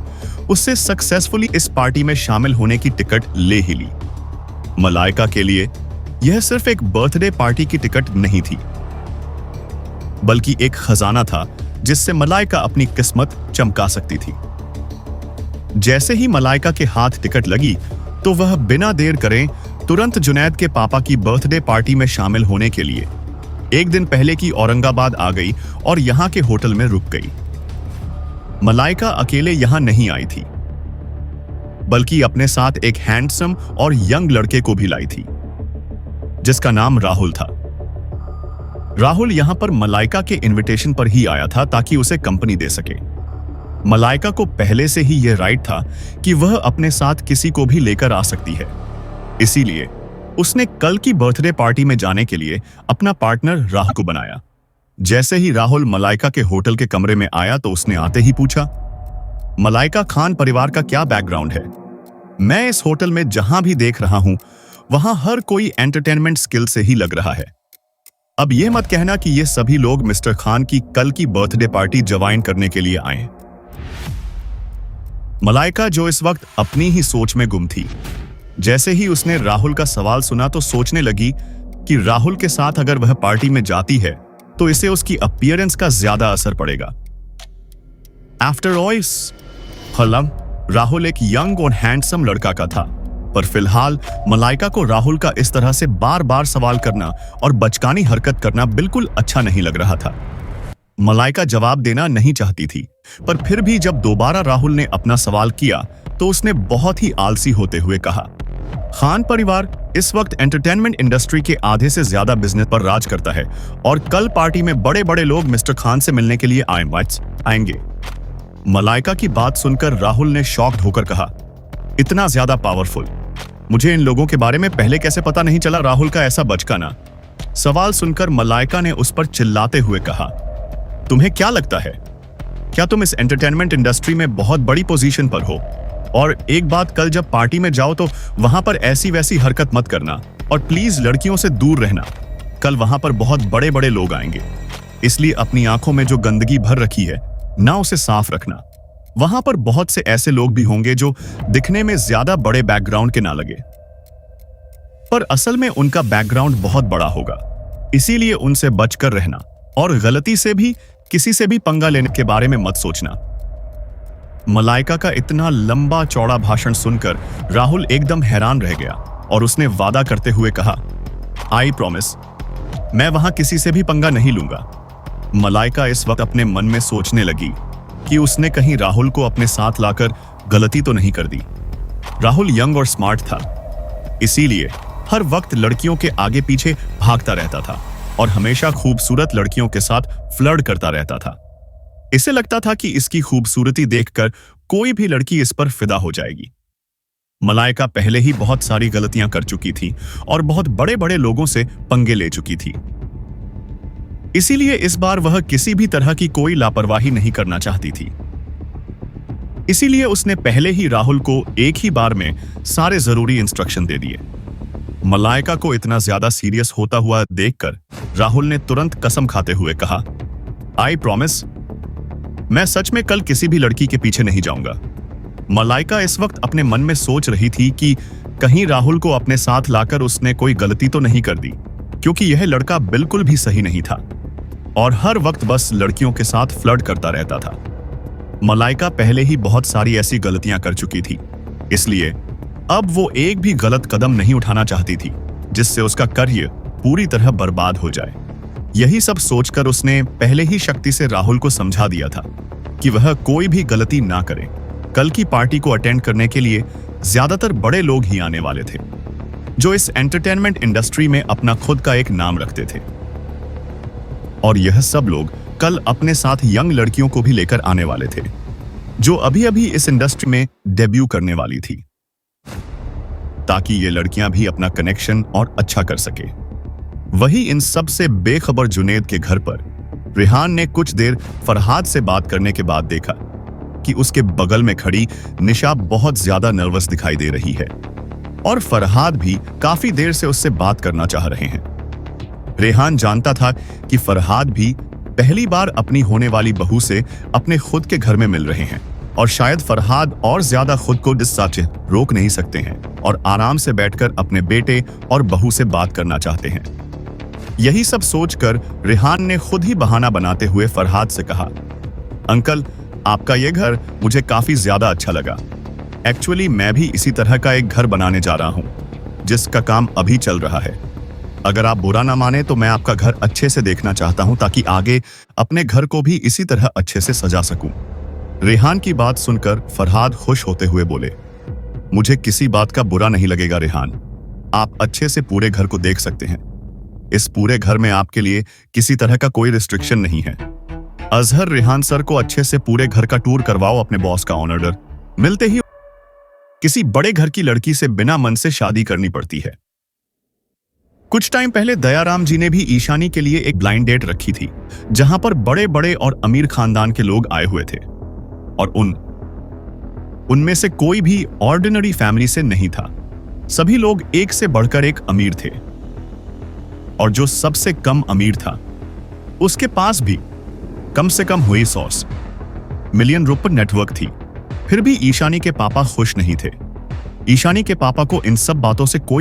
उससे सक्सेसफुली इस पार्टी में शामिल होने की टिकट ले ही ली। मलाइका के लिए यह सिर्फ एक बर्थडे पार्टी की टिकट नहीं थी, बल्कि एक खजाना था जिससे मलाइका अपनी किस्मत चमका सकती थी। जैसे ही मलाइका के हाथ टिकट लगी तो वह बिना देर करे तुरंत जुनैद के पापा की बर्थडे पार्टी में शामिल होने के लिए एक दिन पहले की औरंगाबाद आ गई और यहां के होटल में रुक गई। मलाइका अकेले यहां नहीं आई थी, बल्कि अपने साथ एक हैंडसम और यंग लड़के को भी लाई थी, जिसका नाम राहुल था। राहुल यहां पर मलाइका के इनविटेशन पर ही आया था ताकि उसे कंपनी दे सके। मलाइका को पहले से ही यह राइट था कि वह अपने साथ किसी को भी लेकर आ सकती है। इसीलिए उसने कल की बर्थडे पार्टी में जाने के लिए अपना पार्टनर राहुल को बनाया। जैसे ही राहुल मलाइका के होटल के कमरे में आया तो उसने आते ही पूछा, मलाइका खान परिवार का क्या बैकग्राउंड है? मैं इस होटल में जहां भी देख रहा हूं वहां हर कोई एंटरटेनमेंट स्किल से ही लग रहा है। अब यह मत कहना कि ये सभी लोग मिस्टर खान की कल की बर्थडे पार्टी ज्वाइन करने के लिए आए। मलाइका, जो इस वक्त अपनी ही सोच में गुम थी, जैसे ही उसने राहुल का सवाल सुना तो सोचने लगी कि राहुल के साथ अगर वह पार्टी में जाती है तो इसे उसकी अपीयरेंस का ज्यादा असर पड़ेगा। आफ्टर ऑल, राहुल एक यंग और हैंडसम लड़का का था, पर फिलहाल मलाइका को राहुल का इस तरह से बार बार सवाल करना और बचकानी हरकत करना बिल्कुल अच्छा नहीं लग रहा था। मलाइका जवाब देना नहीं चाहती थी, पर फिर भी जब दोबारा राहुल ने अपना सवाल किया तो उसने बहुत ही आलसी होते हुए कहा, खान परिवार इस वक्त एंटरटेनमेंट इंडस्ट्री के आधे से ज्यादा बिजनेस पर राज करता है और कल पार्टी में बड़े बड़े लोग मिस्टर खान से मिलने के लिए आएंगे। मलाइका की बात सुनकर राहुल ने शॉक्ड होकर कहा, इतना ज्यादा पावरफुल? मुझे इन लोगों के बारे में पहले कैसे पता नहीं चला? राहुल का ऐसा बचकाना। सवाल सुनकर मलाइका ने उस पर चिल्लाते हुए कहा, तुम्हें क्या लगता है, क्या तुम इस एंटरटेनमेंट इंडस्ट्री में बहुत बड़ी पोजीशन पर हो? और एक बात, कल जब पार्टी में जाओ तो वहां पर ऐसी वैसी हरकत मत करना और प्लीज लड़कियों से दूर रहना। कल वहां पर बहुत बड़े बड़े लोग आएंगे, इसलिए अपनी आंखों में जो गंदगी भर रखी है ना उसे साफ रखना। वहां पर बहुत से ऐसे लोग भी होंगे जो दिखने में ज्यादा बड़े बैकग्राउंड के ना लगे, पर असल में उनका बैकग्राउंड बहुत बड़ा होगा। इसीलिए उनसे बचकर रहना और गलती से भी किसी से भी पंगा लेने के बारे में मत सोचना। मलाइका का इतना लंबा चौड़ा भाषण सुनकर राहुल एकदम हैरान रह गया और उसने वादा करते हुए कहा, आई प्रॉमिस, मैं वहां किसी से भी पंगा नहीं लूंगा। मलाइका इस वक्त अपने मन में सोचने लगी कि उसने कहीं राहुल को अपने साथ लाकर गलती तो नहीं कर दी। राहुल यंग और स्मार्ट था, इसीलिए हर वक्त लड़कियों के आगे पीछे भागता रहता था और हमेशा खूबसूरत लड़कियों के साथ फ्लर्ट करता रहता था। इसे लगता था कि इसकी खूबसूरती देखकर कोई भी लड़की इस पर फिदा हो जाएगी। मलाइका पहले ही बहुत सारी गलतियां कर चुकी थी और बहुत बड़े बड़े लोगों से पंगे ले चुकी थी, इसीलिए इस बार वह किसी भी तरह की कोई लापरवाही नहीं करना चाहती थी। इसीलिए उसने पहले ही राहुल को एक ही बार में सारे जरूरी इंस्ट्रक्शन दे दिए। मलाइका को इतना ज्यादा सीरियस होता हुआ देखकर राहुल ने तुरंत कसम खाते हुए कहा, आई प्रॉमिस, मैं सच में कल किसी भी लड़की के पीछे नहीं जाऊंगा। मलाइका इस वक्त अपने मन में सोच रही थी कि कहीं राहुल को अपने साथ लाकर उसने कोई गलती तो नहीं कर दी, क्योंकि यह लड़का बिल्कुल भी सही नहीं था और हर वक्त बस लड़कियों के साथ फ्लर्ट करता रहता था। मलाइका पहले ही बहुत सारी ऐसी गलतियां कर चुकी थी, इसलिए अब वो एक भी गलत कदम नहीं उठाना चाहती थी जिससे उसका करियर पूरी तरह बर्बाद हो जाए। यही सब सोचकर उसने पहले ही शक्ति से राहुल को समझा दिया था कि वह कोई भी गलती ना करे। कल की पार्टी को अटेंड करने के लिए ज्यादातर बड़े लोग ही आने वाले थे, जो इस एंटरटेनमेंट इंडस्ट्री में अपना खुद का एक नाम रखते थे, और यह सब लोग कल अपने साथ यंग लड़कियों को भी लेकर आने वाले थे, जो अभी अभी इस इंडस्ट्री में डेब्यू करने वाली थी, ताकि ये लड़कियां भी अपना कनेक्शन और अच्छा कर सके। वही इन सब से बेखबर जुनेद के घर पर रेहान ने कुछ देर फरहाद से बात करने के बाद देखा कि उसके बगल में खड़ी निशा बहुत ज्यादा नर्वस दिखाई दे रही है और फरहाद भी काफी देर से उससे बात करना चाह रहे हैं। रेहान जानता था कि फरहाद भी पहली बार अपनी होने वाली बहू से अपने खुद के घर में मिल रहे हैं और शायद फरहाद और ज्यादा खुद को डिस्चार्ज रोक नहीं सकते हैं और आराम से बैठकर अपने बेटे और बहू से बात करना चाहते हैं। यही सब सोचकर रेहान ने खुद ही बहाना बनाते हुए फरहाद से कहा, अंकल, आपका ये घर मुझे काफी ज्यादा अच्छा लगा। एक्चुअली मैं भी इसी तरह का एक घर बनाने जा रहा हूँ, जिसका काम अभी चल रहा है। अगर आप बुरा ना माने तो मैं आपका घर अच्छे से देखना चाहता हूँ, ताकि आगे अपने घर को भी इसी तरह अच्छे से सजा सकूं। रेहान की बात सुनकर फरहाद खुश होते हुए बोले, मुझे किसी बात का बुरा नहीं लगेगा रेहान, आप अच्छे से पूरे घर को देख सकते हैं। इस पूरे घर में आपके लिए किसी तरह का कोई रिस्ट्रिक्शन नहीं है। अजहर, रेहान सर को अच्छे से पूरे घर का टूर करवाओ अपने बॉस का ऑर्डर मिलते ही किसी बड़े घर की लड़की से बिना मन से शादी करनी पड़ती है। कुछ टाइम पहले दयाराम जी ने भी ईशानी के लिए एक ब्लाइंड डेट रखी थी, जहां पर बड़े बड़े और अमीर खानदान के लोग आए हुए थे और उनमें से कोई भी ऑर्डिनरी फैमिली से नहीं था। सभी लोग एक से बढ़कर एक अमीर थे और जो सबसे कम अमीर था उसके पास भी कम से कम हुई 100 मिलियन रुपए नेटवर्क थी। फिर भी ईशानी के पापा खुश नहीं थे। ईशानी के पापा को इन सब बातों से कोई